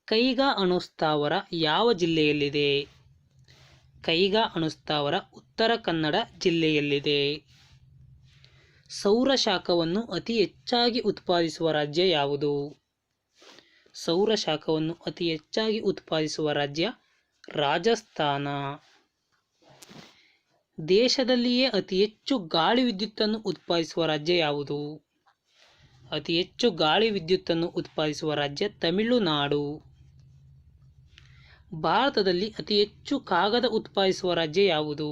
ಕೈಗಾ ಅಣುಸ್ಥಾವರ ಯಾವ ಜಿಲ್ಲೆಯಲ್ಲಿದೆ? ಕೈಗಾ ಅಣುಸ್ಥಾವರ ಉತ್ತರ ಕನ್ನಡ ಜಿಲ್ಲೆಯಲ್ಲಿದೆ. ಸೌರಶಾಖವನ್ನು ಅತಿ ಹೆಚ್ಚಾಗಿ ಉತ್ಪಾದಿಸುವ ರಾಜ್ಯ ಯಾವುದು? ಸೌರಶಾಖವನ್ನು ಅತಿ ಹೆಚ್ಚಾಗಿ ಉತ್ಪಾದಿಸುವ ರಾಜ್ಯ ರಾಜಸ್ಥಾನ. ದೇಶದಲ್ಲಿಯೇ ಅತಿ ಹೆಚ್ಚು ಗಾಳಿ ವಿದ್ಯುತ್ತನ್ನು ಉತ್ಪಾದಿಸುವ ರಾಜ್ಯ ಯಾವುದು? ಅತಿ ಹೆಚ್ಚು ಗಾಳಿ ವಿದ್ಯುತ್ತನ್ನು ಉತ್ಪಾದಿಸುವ ರಾಜ್ಯ ತಮಿಳುನಾಡು. ಭಾರತದಲ್ಲಿ ಅತಿ ಹೆಚ್ಚು ಕಾಗದ ಉತ್ಪಾದಿಸುವ ರಾಜ್ಯ ಯಾವುದು?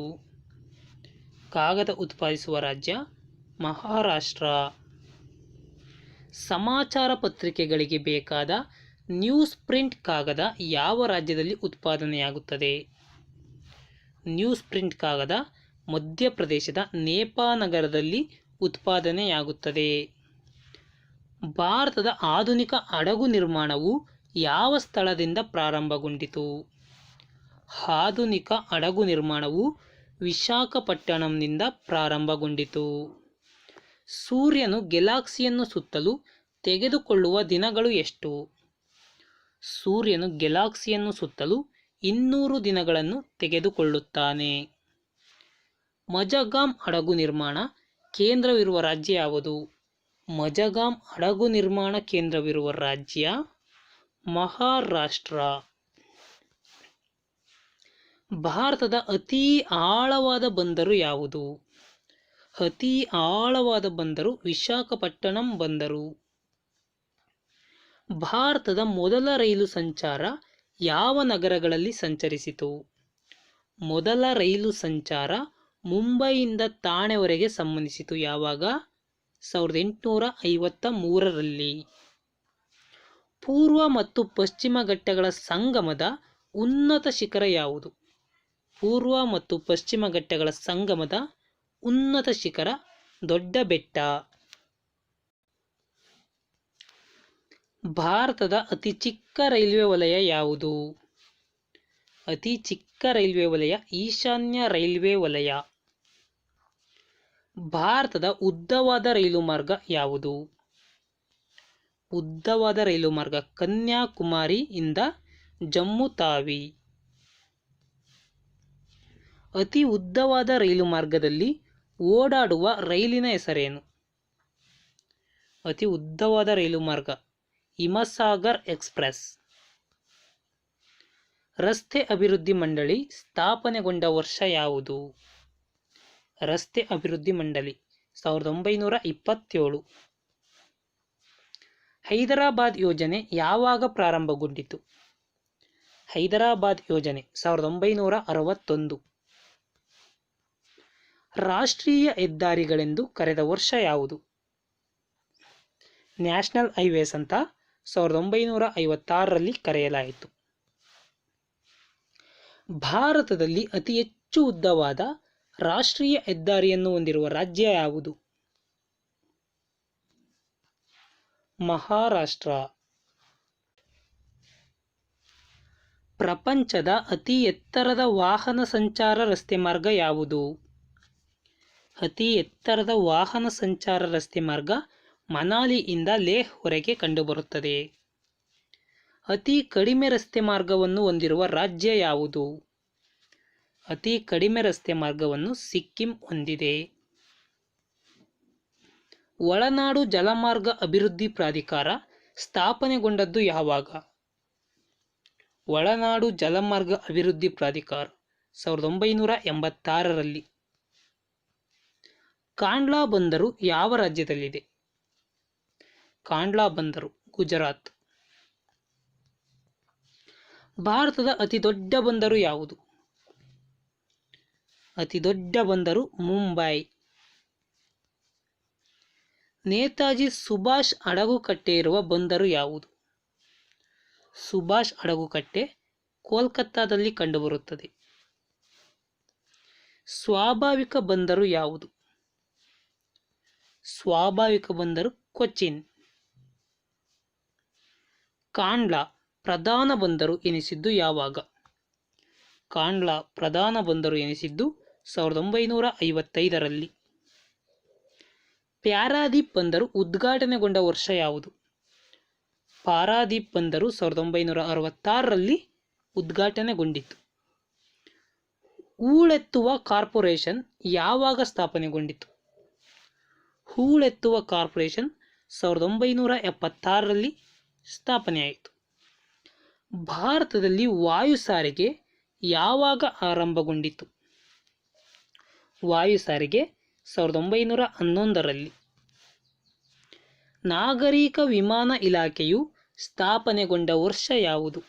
ಕಾಗದ ಉತ್ಪಾದಿಸುವ ರಾಜ್ಯ ಮಹಾರಾಷ್ಟ್ರ. ಸಮಾಚಾರ ಪತ್ರಿಕೆಗಳಿಗೆ ಬೇಕಾದ ನ್ಯೂಸ್ ಪ್ರಿಂಟ್ ಕಾಗದ ಯಾವ ರಾಜ್ಯದಲ್ಲಿ ಉತ್ಪಾದನೆಯಾಗುತ್ತದೆ? ನ್ಯೂಸ್ ಪ್ರಿಂಟ್ ಕಾಗದ ಮಧ್ಯಪ್ರದೇಶದ ನೇಪಾನಗರದಲ್ಲಿ ಉತ್ಪಾದನೆಯಾಗುತ್ತದೆ. ಭಾರತದ ಆಧುನಿಕ ಹಡಗು ನಿರ್ಮಾಣವು ಯಾವ ಸ್ಥಳದಿಂದ ಪ್ರಾರಂಭಗೊಂಡಿತು? ಆಧುನಿಕ ಹಡಗು ನಿರ್ಮಾಣವು ವಿಶಾಖಪಟ್ಟಣಂನಿಂದ ಪ್ರಾರಂಭಗೊಂಡಿತು. ಸೂರ್ಯನು ಗೆಲಾಕ್ಸಿಯನ್ನು ಸುತ್ತಲು ತೆಗೆದುಕೊಳ್ಳುವ ದಿನಗಳು ಎಷ್ಟು? ಸೂರ್ಯನು ಗೆಲಾಕ್ಸಿಯನ್ನು ಸುತ್ತಲು 200 ದಿನಗಳನ್ನು ತೆಗೆದುಕೊಳ್ಳುತ್ತಾನೆ. ಮಜಗಾಂ ಹಡಗು ನಿರ್ಮಾಣ ಕೇಂದ್ರವಿರುವ ರಾಜ್ಯ ಯಾವುದು? ಮಜಗಾಂ ಹಡಗು ನಿರ್ಮಾಣ ಕೇಂದ್ರವಿರುವ ರಾಜ್ಯ ಮಹಾರಾಷ್ಟ್ರ. ಭಾರತದ ಅತೀ ಆಳವಾದ ಬಂದರು ಯಾವುದು? ಅತೀ ಆಳವಾದ ಬಂದರು ವಿಶಾಖಪಟ್ಟಣಂ ಬಂದರು. ಭಾರತದ ಮೊದಲ ರೈಲು ಸಂಚಾರ ಯಾವ ನಗರಗಳಲ್ಲಿ ಸಂಚರಿಸಿತು? ಮೊದಲ ರೈಲು ಸಂಚಾರ ಮುಂಬೈಯಿಂದ ಥಾಣೆವರೆಗೆ ಸಂಬಂಧಿಸಿತು. ಯಾವಾಗ? 1853ರಲ್ಲಿ. ಪೂರ್ವ ಮತ್ತು ಪಶ್ಚಿಮ ಘಟ್ಟಗಳ ಸಂಗಮದ ಉನ್ನತ ಶಿಖರ ಯಾವುದು? ಪೂರ್ವ ಮತ್ತು ಪಶ್ಚಿಮ ಘಟ್ಟಗಳ ಸಂಗಮದ ಉನ್ನತ ಶಿಖರ ದೊಡ್ಡ ಬೆಟ್ಟ. ಭಾರತದ ಅತಿ ಚಿಕ್ಕ ರೈಲ್ವೆ ವಲಯ ಯಾವುದು? ಅತಿ ಚಿಕ್ಕ ರೈಲ್ವೆ ವಲಯ ಈಶಾನ್ಯ ರೈಲ್ವೆ ವಲಯ. ಭಾರತದ ಉದ್ದವಾದ ರೈಲು ಮಾರ್ಗ ಯಾವುದು? ಉದ್ದವಾದ ರೈಲು ಮಾರ್ಗ ಕನ್ಯಾಕುಮಾರಿಯಿಂದ ಜಮ್ಮು ತಾವಿ. ಅತಿ ಉದ್ದವಾದ ರೈಲು ಮಾರ್ಗದಲ್ಲಿ ಓಡಾಡುವ ರೈಲಿನ ಹೆಸರೇನು? ಅತಿ ಉದ್ದವಾದ ರೈಲು ಮಾರ್ಗ ಹಿಮಸಾಗರ್ ಎಕ್ಸ್ಪ್ರೆಸ್. ರಸ್ತೆ ಅಭಿವೃದ್ಧಿ ಮಂಡಳಿ ಸ್ಥಾಪನೆಗೊಂಡ ವರ್ಷ ಯಾವುದು? ರಸ್ತೆ ಅಭಿವೃದ್ಧಿ ಮಂಡಳಿ 1927. ಹೈದರಾಬಾದ್ ಯೋಜನೆ ಯಾವಾಗ ಪ್ರಾರಂಭಗೊಂಡಿತು? ಹೈದರಾಬಾದ್ ಯೋಜನೆ 1961. ರಾಷ್ಟ್ರೀಯ ಹೆದ್ದಾರಿಗಳೆಂದು ಕರೆದ ವರ್ಷ ಯಾವುದು? ನ್ಯಾಷನಲ್ ಹೈವೇಸ್ ಅಂತ 1956ರಲ್ಲಿ ಕರೆಯಲಾಯಿತು. ಭಾರತದಲ್ಲಿ ಅತಿ ಹೆಚ್ಚು ಉದ್ದವಾದ ರಾಷ್ಟ್ರೀಯ ಹೆದ್ದಾರಿಯನ್ನು ಹೊಂದಿರುವ ರಾಜ್ಯ ಯಾವುದು? ಮಹಾರಾಷ್ಟ್ರ. ಪ್ರಪಂಚದ ಅತಿ ಎತ್ತರದ ವಾಹನ ಸಂಚಾರ ರಸ್ತೆ ಮಾರ್ಗ ಯಾವುದು? ಅತಿ ಎತ್ತರದ ವಾಹನ ಸಂಚಾರ ರಸ್ತೆ ಮಾರ್ಗ ಮನಾಲಿಯಿಂದ ಲೇಹ್ ವರೆಗೆ ಕಂಡುಬರುತ್ತದೆ. ಅತಿ ಕಡಿಮೆ ರಸ್ತೆ ಮಾರ್ಗವನ್ನು ಹೊಂದಿರುವ ರಾಜ್ಯ ಯಾವುದು? ಅತಿ ಕಡಿಮೆ ರಸ್ತೆ ಮಾರ್ಗವನ್ನು ಸಿಕ್ಕಿಂ ಹೊಂದಿದೆ. ಒಳನಾಡು ಜಲಮಾರ್ಗ ಅಭಿವೃದ್ಧಿ ಪ್ರಾಧಿಕಾರ ಸ್ಥಾಪನೆಗೊಂಡದ್ದು ಯಾವಾಗ? ಒಳನಾಡು ಜಲಮಾರ್ಗ ಅಭಿವೃದ್ಧಿ ಪ್ರಾಧಿಕಾರ 1986ರಲ್ಲಿ. ಕಾಂಡ್ಲಾ ಬಂದರು ಯಾವ ರಾಜ್ಯದಲ್ಲಿದೆ? ಕಾಂಡ್ಲಾ ಬಂದರು ಗುಜರಾತ್. ಭಾರತದ ಅತಿ ದೊಡ್ಡ ಬಂದರು ಯಾವುದು? ಅತಿ ದೊಡ್ಡ ಬಂದರು ಮುಂಬೈ. ನೇತಾಜಿ ಸುಭಾಷ್ ಹಡಗುಕಟ್ಟೆ ಇರುವ ಬಂದರು ಯಾವುದು? ಸುಭಾಷ್ ಹಡಗುಕಟ್ಟೆ ಕೋಲ್ಕತ್ತಾದಲ್ಲಿ ಕಂಡುಬರುತ್ತದೆ. ಸ್ವಾಭಾವಿಕ ಬಂದರು ಯಾವುದು? ಸ್ವಾಭಾವಿಕ ಬಂದರು ಕೊಚ್ಚಿನ್. ಕಾಂಡ್ಲಾ ಪ್ರಧಾನ ಬಂದರು ಎನಿಸಿದ್ದು ಯಾವಾಗ? ಕಾಂಡ್ಲಾ ಪ್ರಧಾನ ಬಂದರು ಎನಿಸಿದ್ದು 1955ರಲ್ಲಿ. ಪ್ಯಾರಾದೀಪ್ ಬಂದರು ಉದ್ಘಾಟನೆಗೊಂಡ ವರ್ಷ ಯಾವುದು? ಪಾರಾದೀಪ್ ಬಂದರು 1966ರಲ್ಲಿ ಉದ್ಘಾಟನೆಗೊಂಡಿತು. ಹೂಳೆತ್ತುವ ಕಾರ್ಪೊರೇಷನ್ ಯಾವಾಗ ಸ್ಥಾಪನೆಗೊಂಡಿತು? ಹೂಳೆತ್ತುವ ಕಾರ್ಪೊರೇಷನ್ 1976ರಲ್ಲಿ ಸ್ಥಾಪನೆಯಾಯಿತು. ಭಾರತದಲ್ಲಿ ವಾಯು ಸಾರಿಗೆ ಯಾವಾಗ ಆರಂಭಗೊಂಡಿತು? ವಾಯು ಸಾರಿಗೆ 1911ರಲ್ಲಿ. ನಾಗರಿಕ ವಿಮಾನ ಇಲಾಖೆಯು ಸ್ಥಾಪನೆಗೊಂಡ ವರ್ಷ ಯಾವುದು?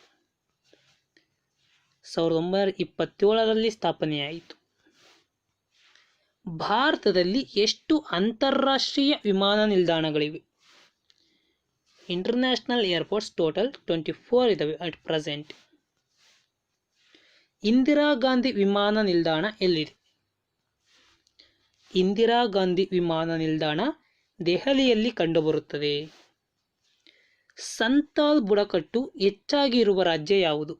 1927ರಲ್ಲಿ ಸ್ಥಾಪನೆಯಾಯಿತು. ಭಾರತದಲ್ಲಿ ಎಷ್ಟು ಅಂತಾರಾಷ್ಟ್ರೀಯ ವಿಮಾನ ನಿಲ್ದಾಣಗಳಿವೆ? ಇಂಟರ್ನ್ಯಾಷನಲ್ ಏರ್ಪೋರ್ಟ್ಸ್ ಟೋಟಲ್ 24 ಇದ್ದಾವೆ ಅಟ್ ಪ್ರೆಸೆಂಟ್. ಇಂದಿರಾ ಗಾಂಧಿ ವಿಮಾನ ನಿಲ್ದಾಣ ಎಲ್ಲಿದೆ? ಇಂದಿರಾ ಗಾಂಧಿ ವಿಮಾನ ನಿಲ್ದಾಣ ದೆಹಲಿಯಲ್ಲಿ ಕಂಡುಬರುತ್ತದೆ. ಸಂತಾಲ್ ಬುಡಕಟ್ಟು ಹೆಚ್ಚಾಗಿ ಇರುವ ರಾಜ್ಯ ಯಾವುದು?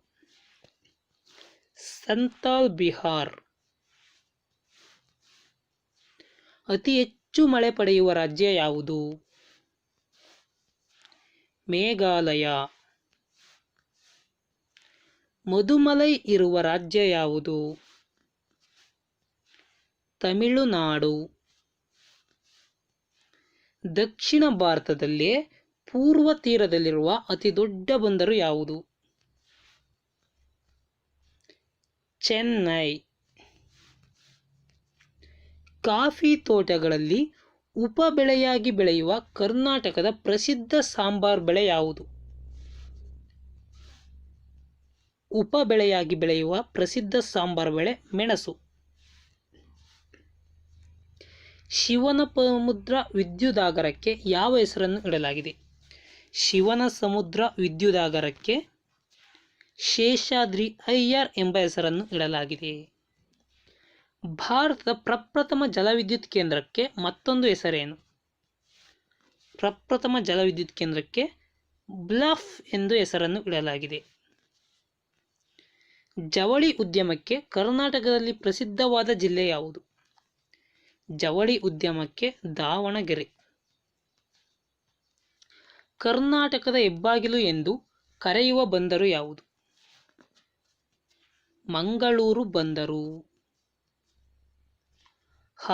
ಸಂತಾಲ್ ಬಿಹಾರ್. ಅತಿ ಹೆಚ್ಚು ಮಳೆ ಪಡೆಯುವ ರಾಜ್ಯ ಯಾವುದು? ಮೇಘಾಲಯ. ಮಧುಮಲೈ ಇರುವ ರಾಜ್ಯ ಯಾವುದು? ತಮಿಳುನಾಡು. ದಕ್ಷಿಣ ಭಾರತದಲ್ಲಿ ಪೂರ್ವ ತೀರದಲ್ಲಿರುವ ಅತಿ ದೊಡ್ಡ ಬಂದರು ಯಾವುದು? ಚೆನ್ನೈ. ಕಾಫಿ ತೋಟಗಳಲ್ಲಿ ಉಪಬೆಳೆಯಾಗಿ ಬೆಳೆಯುವ ಕರ್ನಾಟಕದ ಪ್ರಸಿದ್ಧ ಸಾಂಬಾರ್ ಬೆಳೆ ಯಾವುದು? ಉಪಬೆಳೆಯಾಗಿ ಬೆಳೆಯುವ ಪ್ರಸಿದ್ಧ ಸಾಂಬಾರ್ ಬೆಳೆ ಮೆಣಸು. ಶಿವನಸಮುದ್ರ ವಿದ್ಯುದಾಗಾರಕ್ಕೆ ಯಾವ ಹೆಸರನ್ನು ಇಡಲಾಗಿದೆ? ಶಿವನಸಮುದ್ರ ವಿದ್ಯುದಾಗಾರಕ್ಕೆ ಶೇಷಾದ್ರಿ ಅಯ್ಯರ್ ಎಂಬ ಹೆಸರನ್ನು ಇಡಲಾಗಿದೆ. ಭಾರತದ ಪ್ರಪ್ರಥಮ ಜಲವಿದ್ಯುತ್ ಕೇಂದ್ರಕ್ಕೆ ಮತ್ತೊಂದು ಹೆಸರೇನು? ಪ್ರಪ್ರಥಮ ಜಲವಿದ್ಯುತ್ ಕೇಂದ್ರಕ್ಕೆ ಬ್ಲಫ್ ಎಂದು ಹೆಸರನ್ನು ಇಡಲಾಗಿದೆ. ಜವಳಿ ಉದ್ಯಮಕ್ಕೆ ಕರ್ನಾಟಕದಲ್ಲಿ ಪ್ರಸಿದ್ಧವಾದ ಜಿಲ್ಲೆ ಯಾವುದು? ಜವಳಿ ಉದ್ಯಮಕ್ಕೆ ದಾವಣಗೆರೆ. ಕರ್ನಾಟಕದ ಹೆಬ್ಬಾಗಿಲು ಎಂದು ಕರೆಯುವ ಬಂದರು ಯಾವುದು? ಮಂಗಳೂರು ಬಂದರು.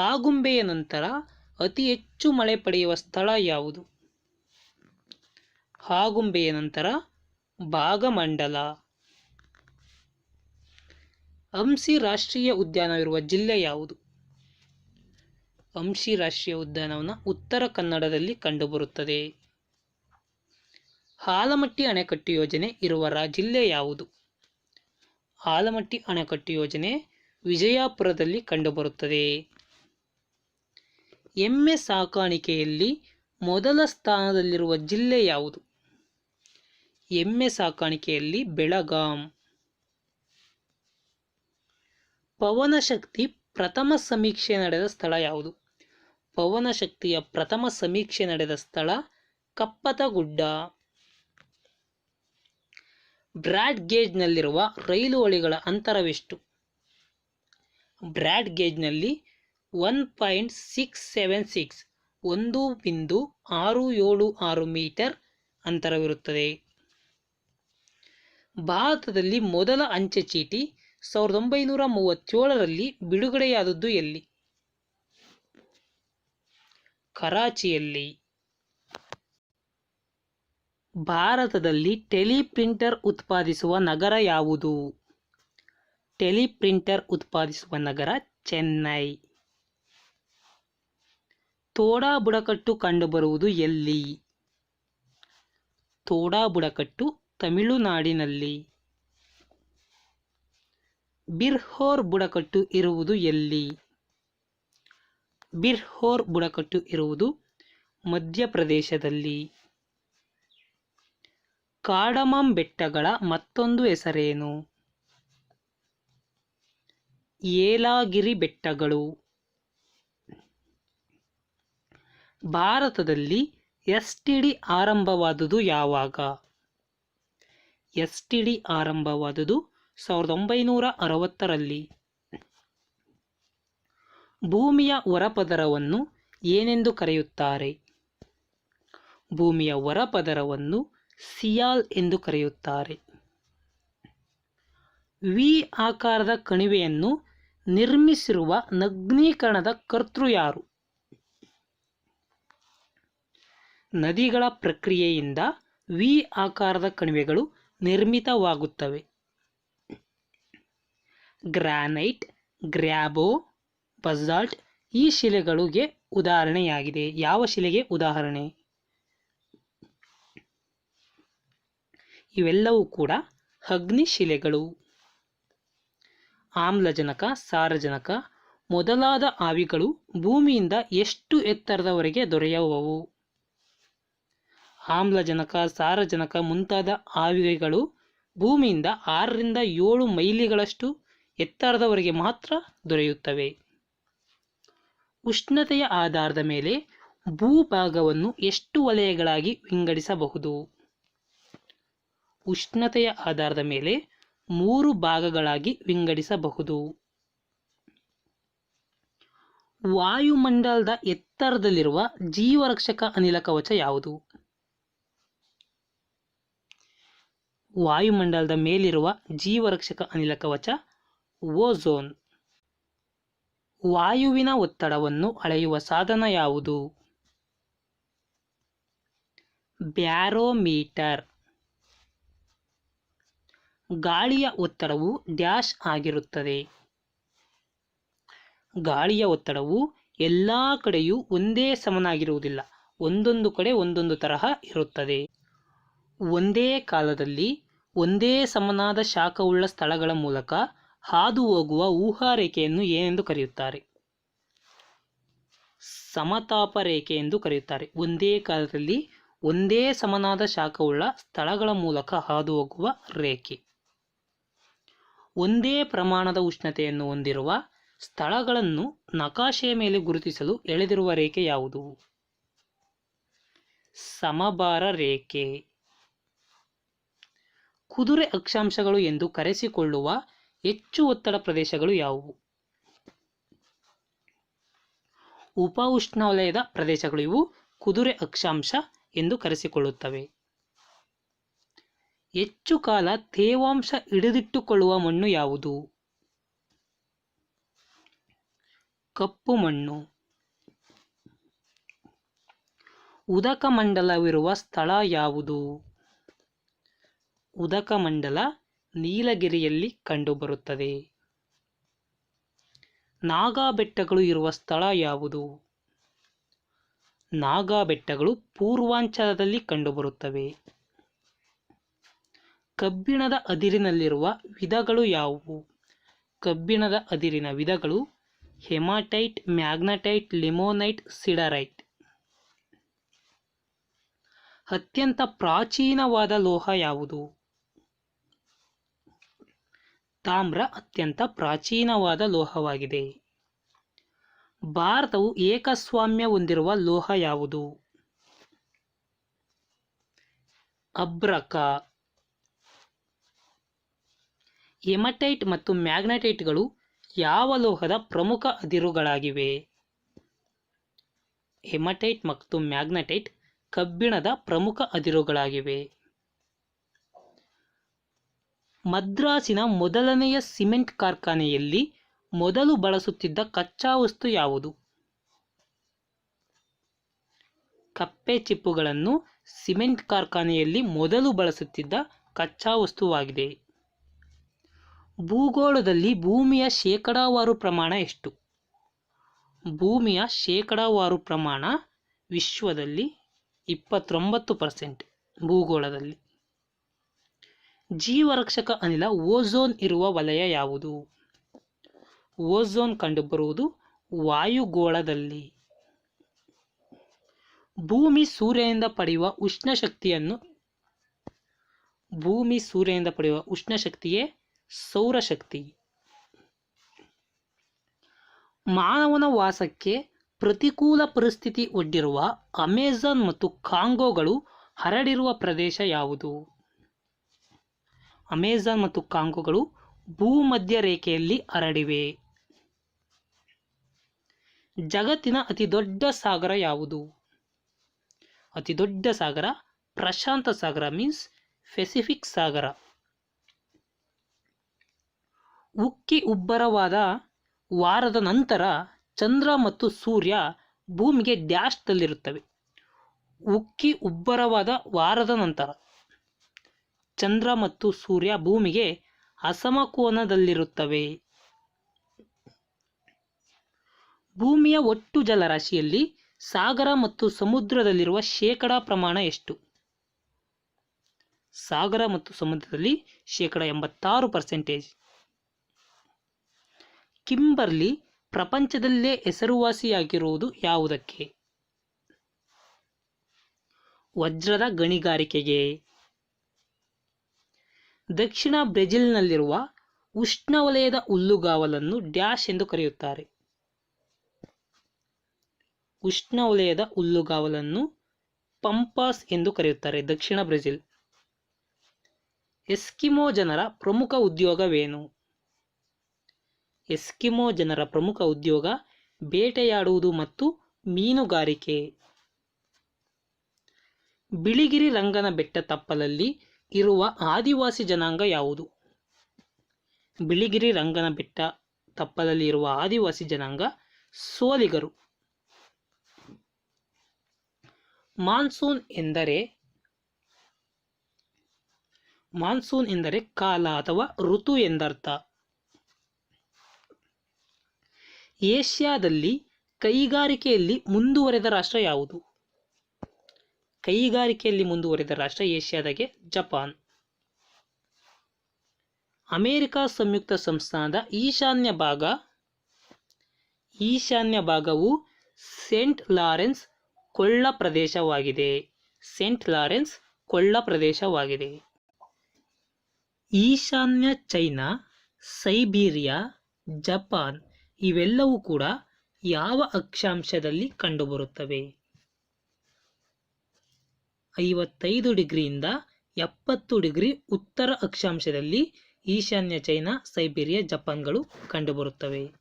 ಆಗುಂಬೆಯ ನಂತರ ಅತಿ ಹೆಚ್ಚು ಮಳೆ ಪಡೆಯುವ ಸ್ಥಳ ಯಾವುದು? ಆಗುಂಬೆಯ ನಂತರ ಭಾಗಮಂಡಲ. ಅಂಶಿ ರಾಷ್ಟ್ರೀಯ ಉದ್ಯಾನವಿರುವ ಜಿಲ್ಲೆ ಯಾವುದು? ಅಂಶಿ ರಾಷ್ಟ್ರೀಯ ಉದ್ಯಾನವನ ಉತ್ತರ ಕನ್ನಡದಲ್ಲಿ ಕಂಡುಬರುತ್ತದೆ. ಆಲಮಟ್ಟಿ ಅಣೆಕಟ್ಟು ಯೋಜನೆ ಇರುವ ಜಿಲ್ಲೆ ಯಾವುದು? ಆಲಮಟ್ಟಿ ಅಣೆಕಟ್ಟು ಯೋಜನೆ ವಿಜಯಪುರದಲ್ಲಿ ಕಂಡುಬರುತ್ತದೆ. ಎಮ್ಮೆ ಸಾಕಾಣಿಕೆಯಲ್ಲಿ ಮೊದಲ ಸ್ಥಾನದಲ್ಲಿರುವ ಜಿಲ್ಲೆ ಯಾವುದು? ಎಮ್ಮೆ ಸಾಕಾಣಿಕೆಯಲ್ಲಿ ಬೆಳಗಾಂ. ಪವನಶಕ್ತಿ ಪ್ರಥಮ ಸಮೀಕ್ಷೆ ನಡೆದ ಸ್ಥಳ ಯಾವುದು? ಪವನಶಕ್ತಿಯ ಪ್ರಥಮ ಸಮೀಕ್ಷೆ ನಡೆದ ಸ್ಥಳ ಕಪ್ಪತಗುಡ್ಡ. ಬ್ರಾಡ್ ಗೇಜ್ನಲ್ಲಿರುವ ರೈಲು ಹಳಿಗಳ ಅಂತರವೆಷ್ಟು? Broad ಗೇಜ್ನಲ್ಲಿ 1.676 1.676 metre ಅಂತರವಿರುತ್ತದೆ. ಭಾರತದಲ್ಲಿ ಮೊದಲ ಅಂಚೆ ಚೀಟಿ 1937ರಲ್ಲಿ ಬಿಡುಗಡೆಯಾದದ್ದು ಎಲ್ಲಿ? ಕರಾಚಿಯಲ್ಲಿ. ಭಾರತದಲ್ಲಿ ಟೆಲಿಪ್ರಿಂಟರ್ ಉತ್ಪಾದಿಸುವ ನಗರ ಯಾವುದು? ಟೆಲಿಪ್ರಿಂಟರ್ ಉತ್ಪಾದಿಸುವ ನಗರ ಚೆನ್ನೈ. ತೋಡಾ ಬುಡಕಟ್ಟು ಕಂಡುಬರುವುದು ಎಲ್ಲಿ? ತೋಡಾ ಬುಡಕಟ್ಟು ತಮಿಳುನಾಡಿನಲ್ಲಿ. ಬಿರ್ಹೋರ್ ಬುಡಕಟ್ಟು ಇರುವುದು ಎಲ್ಲಿ? ಬಿರ್ಹೋರ್ ಬುಡಕಟ್ಟು ಇರುವುದು ಮಧ್ಯಪ್ರದೇಶದಲ್ಲಿ. ಕಾರ್ಡಮಮ್ ಬೆಟ್ಟಗಳ ಮತ್ತೊಂದು ಹೆಸರೇನು? ಏಲಾಗಿರಿ ಬೆಟ್ಟಗಳು. ಭಾರತದಲ್ಲಿ ಎಸ್ಟಿಡಿ ಆರಂಭವಾದುದು ಯಾವಾಗ? ಎಸ್ಟಿಡಿ ಆರಂಭವಾದುದು 1960ರಲ್ಲಿ. ಭೂಮಿಯ ಹೊರಪದರವನ್ನು ಏನೆಂದು ಕರೆಯುತ್ತಾರೆ? ಭೂಮಿಯ ಹೊರಪದರವನ್ನು ಸಿಯಾಲ್ ಎಂದು ಕರೆಯುತ್ತಾರೆ. ವಿ ಆಕಾರದ ಕಣಿವೆಯನ್ನು ನಿರ್ಮಿಸಿರುವ ನಗ್ನೀಕರಣದ ಕರ್ತೃ ಯಾರು? ನದಿಗಳ ಪ್ರಕ್ರಿಯೆಯಿಂದ ವಿ ಆಕಾರದ ಕಣಿವೆಗಳು ನಿರ್ಮಿತವಾಗುತ್ತವೆ. ಗ್ರಾನೈಟ್, ಗ್ರ್ಯಾಬೋ, ಬಸಾಲ್ಟ್ ಈ ಶಿಲೆಗಳಿಗೆ ಉದಾಹರಣೆಯಾಗಿದೆ. ಯಾವ ಶಿಲೆಗೆ ಉದಾಹರಣೆ? ಇವೆಲ್ಲವೂ ಕೂಡ ಅಗ್ನಿಶಿಲೆಗಳು. ಆಮ್ಲಜನಕ, ಸಾರಜನಕ ಮೊದಲಾದ ಆವಿಗಳು ಭೂಮಿಯಿಂದ ಎಷ್ಟು ಎತ್ತರದವರೆಗೆ ದೊರೆಯುವವು? ಆಮ್ಲಜನಕ, ಸಾರಜನಕ ಮುಂತಾದ ಆವಿಗಳು ಭೂಮಿಯಿಂದ 6ರಿಂದ 7 ಮೈಲಿಗಳಷ್ಟು ಎತ್ತರದವರೆಗೆ ಮಾತ್ರ ದೊರೆಯುತ್ತವೆ. ಉಷ್ಣತೆಯ ಆಧಾರದ ಮೇಲೆ ಭೂಭಾಗವನ್ನು ಎಷ್ಟು ವಲಯಗಳಾಗಿ ವಿಂಗಡಿಸಬಹುದು? ಉಷ್ಣತೆಯ ಆಧಾರದ ಮೇಲೆ 3 ಭಾಗಗಳಾಗಿ ವಿಂಗಡಿಸಬಹುದು. ವಾಯುಮಂಡಲದ ಎತ್ತರದಲ್ಲಿರುವ ಜೀವರಕ್ಷಕ ಅನಿಲ ಕವಚ ಯಾವುದು? ವಾಯುಮಂಡಲದ ಮೇಲಿರುವ ಜೀವರಕ್ಷಕ ಅನಿಲ ಕವಚ ಓಝೋನ್. ವಾಯುವಿನ ಒತ್ತಡವನ್ನು ಅಳೆಯುವ ಸಾಧನ ಯಾವುದು? ಬ್ಯಾರೋಮೀಟರ್. ಗಾಳಿಯ ಒತ್ತಡವು ಡ್ಯಾಶ್ ಆಗಿರುತ್ತದೆ. ಗಾಳಿಯ ಒತ್ತಡವು ಎಲ್ಲ ಕಡೆಯೂ ಒಂದೇ ಸಮನಾಗಿರುವುದಿಲ್ಲ. ಒಂದೊಂದು ಕಡೆ ಒಂದೊಂದು ತರಹ ಇರುತ್ತದೆ. ಒಂದೇ ಕಾಲದಲ್ಲಿ ಒಂದೇ ಸಮನಾದ ಶಾಖವುಳ್ಳ ಸ್ಥಳಗಳ ಮೂಲಕ ಹಾದು ಹೋಗುವ ಊಹಾ ರೇಖೆಯನ್ನು ಏನೆಂದು ಕರೆಯುತ್ತಾರೆ? ಸಮತಾಪ ರೇಖೆ ಎಂದು ಕರೆಯುತ್ತಾರೆ. ಒಂದೇ ಕಾಲದಲ್ಲಿ ಒಂದೇ ಸಮನಾದ ಶಾಖವುಳ್ಳ ಸ್ಥಳಗಳ ಮೂಲಕ ಹಾದು ಹೋಗುವ ರೇಖೆ. ಒಂದೇ ಪ್ರಮಾಣದ ಉಷ್ಣತೆಯನ್ನು ಹೊಂದಿರುವ ಸ್ಥಳಗಳನ್ನು ನಕಾಶೆಯ ಮೇಲೆ ಗುರುತಿಸಲು ಎಳೆದಿರುವ ರೇಖೆ ಯಾವುದು? ಸಮಭಾರ ರೇಖೆ. ಕುದುರೆ ಅಕ್ಷಾಂಶಗಳು ಎಂದು ಕರೆಸಿಕೊಳ್ಳುವ ಹೆಚ್ಚು ಒತ್ತಡ ಪ್ರದೇಶಗಳು ಯಾವುವು? ಉಪ ಉಷ್ಣವಲಯದ ಪ್ರದೇಶಗಳು. ಇವು ಕುದುರೆ ಅಕ್ಷಾಂಶ ಎಂದು ಕರೆಸಿಕೊಳ್ಳುತ್ತವೆ. ಹೆಚ್ಚು ಕಾಲ ತೇವಾಂಶ ಹಿಡಿದಿಟ್ಟುಕೊಳ್ಳುವ ಮಣ್ಣು ಯಾವುದು? ಕಪ್ಪು ಮಣ್ಣು. ಉದಕ ಮಂಡಲವಿರುವ ಸ್ಥಳ ಯಾವುದು? ಉದಕ ಮಂಡಲ ನೀಲಗಿರಿಯಲ್ಲಿ ಕಂಡುಬರುತ್ತದೆ. ನಾಗಾ ಬೆಟ್ಟಗಳು ಇರುವ ಸ್ಥಳ ಯಾವುದು? ನಾಗಾ ಬೆಟ್ಟಗಳು ಪೂರ್ವಾಂಚಲದಲ್ಲಿ ಕಂಡುಬರುತ್ತವೆ. ಕಬ್ಬಿಣದ ಅದಿರಿನಲ್ಲಿರುವ ವಿಧಗಳು ಯಾವುವು? ಕಬ್ಬಿಣದ ಅದಿರಿನ ವಿಧಗಳು ಹೆಮಾಟೈಟ್, ಮ್ಯಾಗ್ನಟೈಟ್, ಲಿಮೋನೈಟ್, ಸಿಡರೈಟ್. ಅತ್ಯಂತ ಪ್ರಾಚೀನವಾದ ಲೋಹ ಯಾವುದು? ತಾಮ್ರ ಅತ್ಯಂತ ಪ್ರಾಚೀನವಾದ ಲೋಹವಾಗಿದೆ. ಭಾರತವು ಏಕಸ್ವಾಮ್ಯ ಹೊಂದಿರುವ ಲೋಹ ಯಾವುದು? ಅಬ್ರಕ. ಹೆಮಟೈಟ್ ಮತ್ತು ಮ್ಯಾಗ್ನೆಟೈಟ್ಗಳು ಯಾವ ಲೋಹದ ಪ್ರಮುಖ ಅದಿರುಗಳಾಗಿವೆ? ಹೆಮಟೈಟ್ ಮತ್ತು ಮ್ಯಾಗ್ನೆಟೈಟ್ ಕಬ್ಬಿಣದ ಪ್ರಮುಖ ಅದಿರುಗಳಾಗಿವೆ. ಮದ್ರಾಸಿನ ಮೊದಲನೆಯ ಸಿಮೆಂಟ್ ಕಾರ್ಖಾನೆಯಲ್ಲಿ ಮೊದಲು ಬಳಸುತ್ತಿದ್ದ ಕಚ್ಚಾ ವಸ್ತು ಯಾವುದು? ಕಪ್ಪೆ ಚಿಪ್ಪುಗಳನ್ನು ಸಿಮೆಂಟ್ ಕಾರ್ಖಾನೆಯಲ್ಲಿ ಮೊದಲು ಬಳಸುತ್ತಿದ್ದ ಕಚ್ಚಾ ವಸ್ತುವಾಗಿದೆ. ಭೂಗೋಳದಲ್ಲಿ ಭೂಮಿಯ ಶೇಕಡಾವಾರು ಪ್ರಮಾಣ ಎಷ್ಟು? ಭೂಮಿಯ ಶೇಕಡಾವಾರು ಪ್ರಮಾಣ ವಿಶ್ವದಲ್ಲಿ 29%. ಭೂಗೋಳದಲ್ಲಿ. ಜೀವರಕ್ಷಕ ಅನಿಲ ಓಝೋನ್ ಇರುವ ವಲಯ ಯಾವುದು? ಓಝೋನ್ ಕಂಡುಬರುವುದು ವಾಯುಗೋಳದಲ್ಲಿ. ಭೂಮಿ ಸೂರ್ಯನಿಂದ ಪಡೆಯುವ ಉಷ್ಣ ಶಕ್ತಿಯೇ ಸೌರಶಕ್ತಿ. ಮಾನವನ ವಾಸಕ್ಕೆ ಪ್ರತಿಕೂಲ ಪರಿಸ್ಥಿತಿ ಒಡ್ಡಿರುವ ಅಮೆಜಾನ್ ಮತ್ತು ಕಾಂಗೋಗಳು ಹರಡಿರುವ ಪ್ರದೇಶ ಯಾವುದು? ಅಮೆಜಾನ್ ಮತ್ತು ಕಾಂಗೋಗಳು ಭೂಮಧ್ಯ ರೇಖೆಯಲ್ಲಿ ಹರಡಿವೆ. ಜಗತ್ತಿನ ಅತಿದೊಡ್ಡ ಸಾಗರ ಯಾವುದು? ಅತಿದೊಡ್ಡ ಸಾಗರ ಪ್ರಶಾಂತ ಸಾಗರ ಮೀನ್ಸ್ ಪೆಸಿಫಿಕ್ ಸಾಗರ. ಉಕ್ಕಿ ಉಬ್ಬರವಾದ ವಾರದ ನಂತರ ಚಂದ್ರ ಮತ್ತು ಸೂರ್ಯ ಭೂಮಿಗೆ ಡ್ಯಾಶ್ದಲ್ಲಿರುತ್ತವೆ. ಉಕ್ಕಿ ಉಬ್ಬರವಾದ ವಾರದ ನಂತರ ಚಂದ್ರ ಮತ್ತು ಸೂರ್ಯ ಭೂಮಿಗೆ ಅಸಮಕೋನದಲ್ಲಿರುತ್ತವೆ. ಭೂಮಿಯ ಒಟ್ಟು ಜಲರಾಶಿಯಲ್ಲಿ ಸಾಗರ ಮತ್ತು ಸಮುದ್ರದಲ್ಲಿರುವ ಶೇಕಡಾ ಪ್ರಮಾಣ ಎಷ್ಟು? ಸಾಗರ ಮತ್ತು ಸಮುದ್ರದಲ್ಲಿ 86%. ಕಿಂಬರ್ಲಿ ಪ್ರಪಂಚದಲ್ಲೇ ಹೆಸರುವಾಸಿಯಾಗಿರುವುದು ಯಾವುದಕ್ಕೆ? ವಜ್ರದ ಗಣಿಗಾರಿಕೆಗೆ. ದಕ್ಷಿಣ ಬ್ರೆಜಿಲ್ನಲ್ಲಿರುವ ಉಷ್ಣವಲಯದ ಹುಲ್ಲುಗಾವಲನ್ನು ಡ್ಯಾಶ್ ಎಂದು ಕರೆಯುತ್ತಾರೆ? ಉಷ್ಣವಲಯದ ಹುಲ್ಲುಗಾವಲನ್ನು ಪಂಪಾಸ್ ಎಂದು ಕರೆಯುತ್ತಾರೆ. ದಕ್ಷಿಣ ಬ್ರೆಜಿಲ್. ಎಸ್ಕಿಮೋ ಜನರ ಪ್ರಮುಖ ಉದ್ಯೋಗವೇನು? ಎಸ್ಕಿಮೋ ಜನರ ಪ್ರಮುಖ ಉದ್ಯೋಗ ಬೇಟೆಯಾಡುವುದು ಮತ್ತು ಮೀನುಗಾರಿಕೆ. ಬಿಳಿಗಿರಿ ರಂಗನ ಬೆಟ್ಟ ತಪ್ಪಲಲ್ಲಿ ಇರುವ ಆದಿವಾಸಿ ಜನಾಂಗ ಯಾವುದು? ಬಿಳಿಗಿರಿ ರಂಗನ ಬೆಟ್ಟ ತಪ್ಪಲಲ್ಲಿ ಇರುವ ಆದಿವಾಸಿ ಜನಾಂಗ ಸೋಲಿಗರು. ಮಾನ್ಸೂನ್ ಎಂದರೆ ಕಾಲ ಅಥವಾ ಋತು ಎಂದರ್ಥ. ಏಷ್ಯಾದಲ್ಲಿ ಕೈಗಾರಿಕೆಯಲ್ಲಿ ಮುಂದುವರೆದ ರಾಷ್ಟ್ರ ಯಾವುದು? ಕೈಗಾರಿಕೆಯಲ್ಲಿ ಮುಂದುವರೆದ ರಾಷ್ಟ್ರ ಏಷ್ಯಾದಾಗೆ ಜಪಾನ್. ಅಮೆರಿಕ ಸಂಯುಕ್ತ ಸಂಸ್ಥಾನದ ಈಶಾನ್ಯ ಭಾಗವು ಸೇಂಟ್ ಲಾರೆನ್ಸ್ ಕೊಳ್ಳ ಪ್ರದೇಶವಾಗಿದೆ. ಸೇಂಟ್ ಲಾರೆನ್ಸ್ ಕೊಳ್ಳ ಪ್ರದೇಶವಾಗಿದೆ. ಈಶಾನ್ಯ ಚೈನಾ, ಸೈಬೀರಿಯಾ, ಜಪಾನ್ ಇವೆಲ್ಲವೂ ಕೂಡ ಯಾವ ಅಕ್ಷಾಂಶದಲ್ಲಿ ಕಂಡುಬರುತ್ತವೆ? 55 ಡಿಗ್ರಿಯಿಂದ 70 ಡಿಗ್ರಿ ಉತ್ತರ ಅಕ್ಷಾಂಶದಲ್ಲಿ ಈಶಾನ್ಯ ಚೈನಾ, ಸೈಬೀರಿಯಾ, ಜಪಾನ್ಗಳು ಕಂಡುಬರುತ್ತವೆ.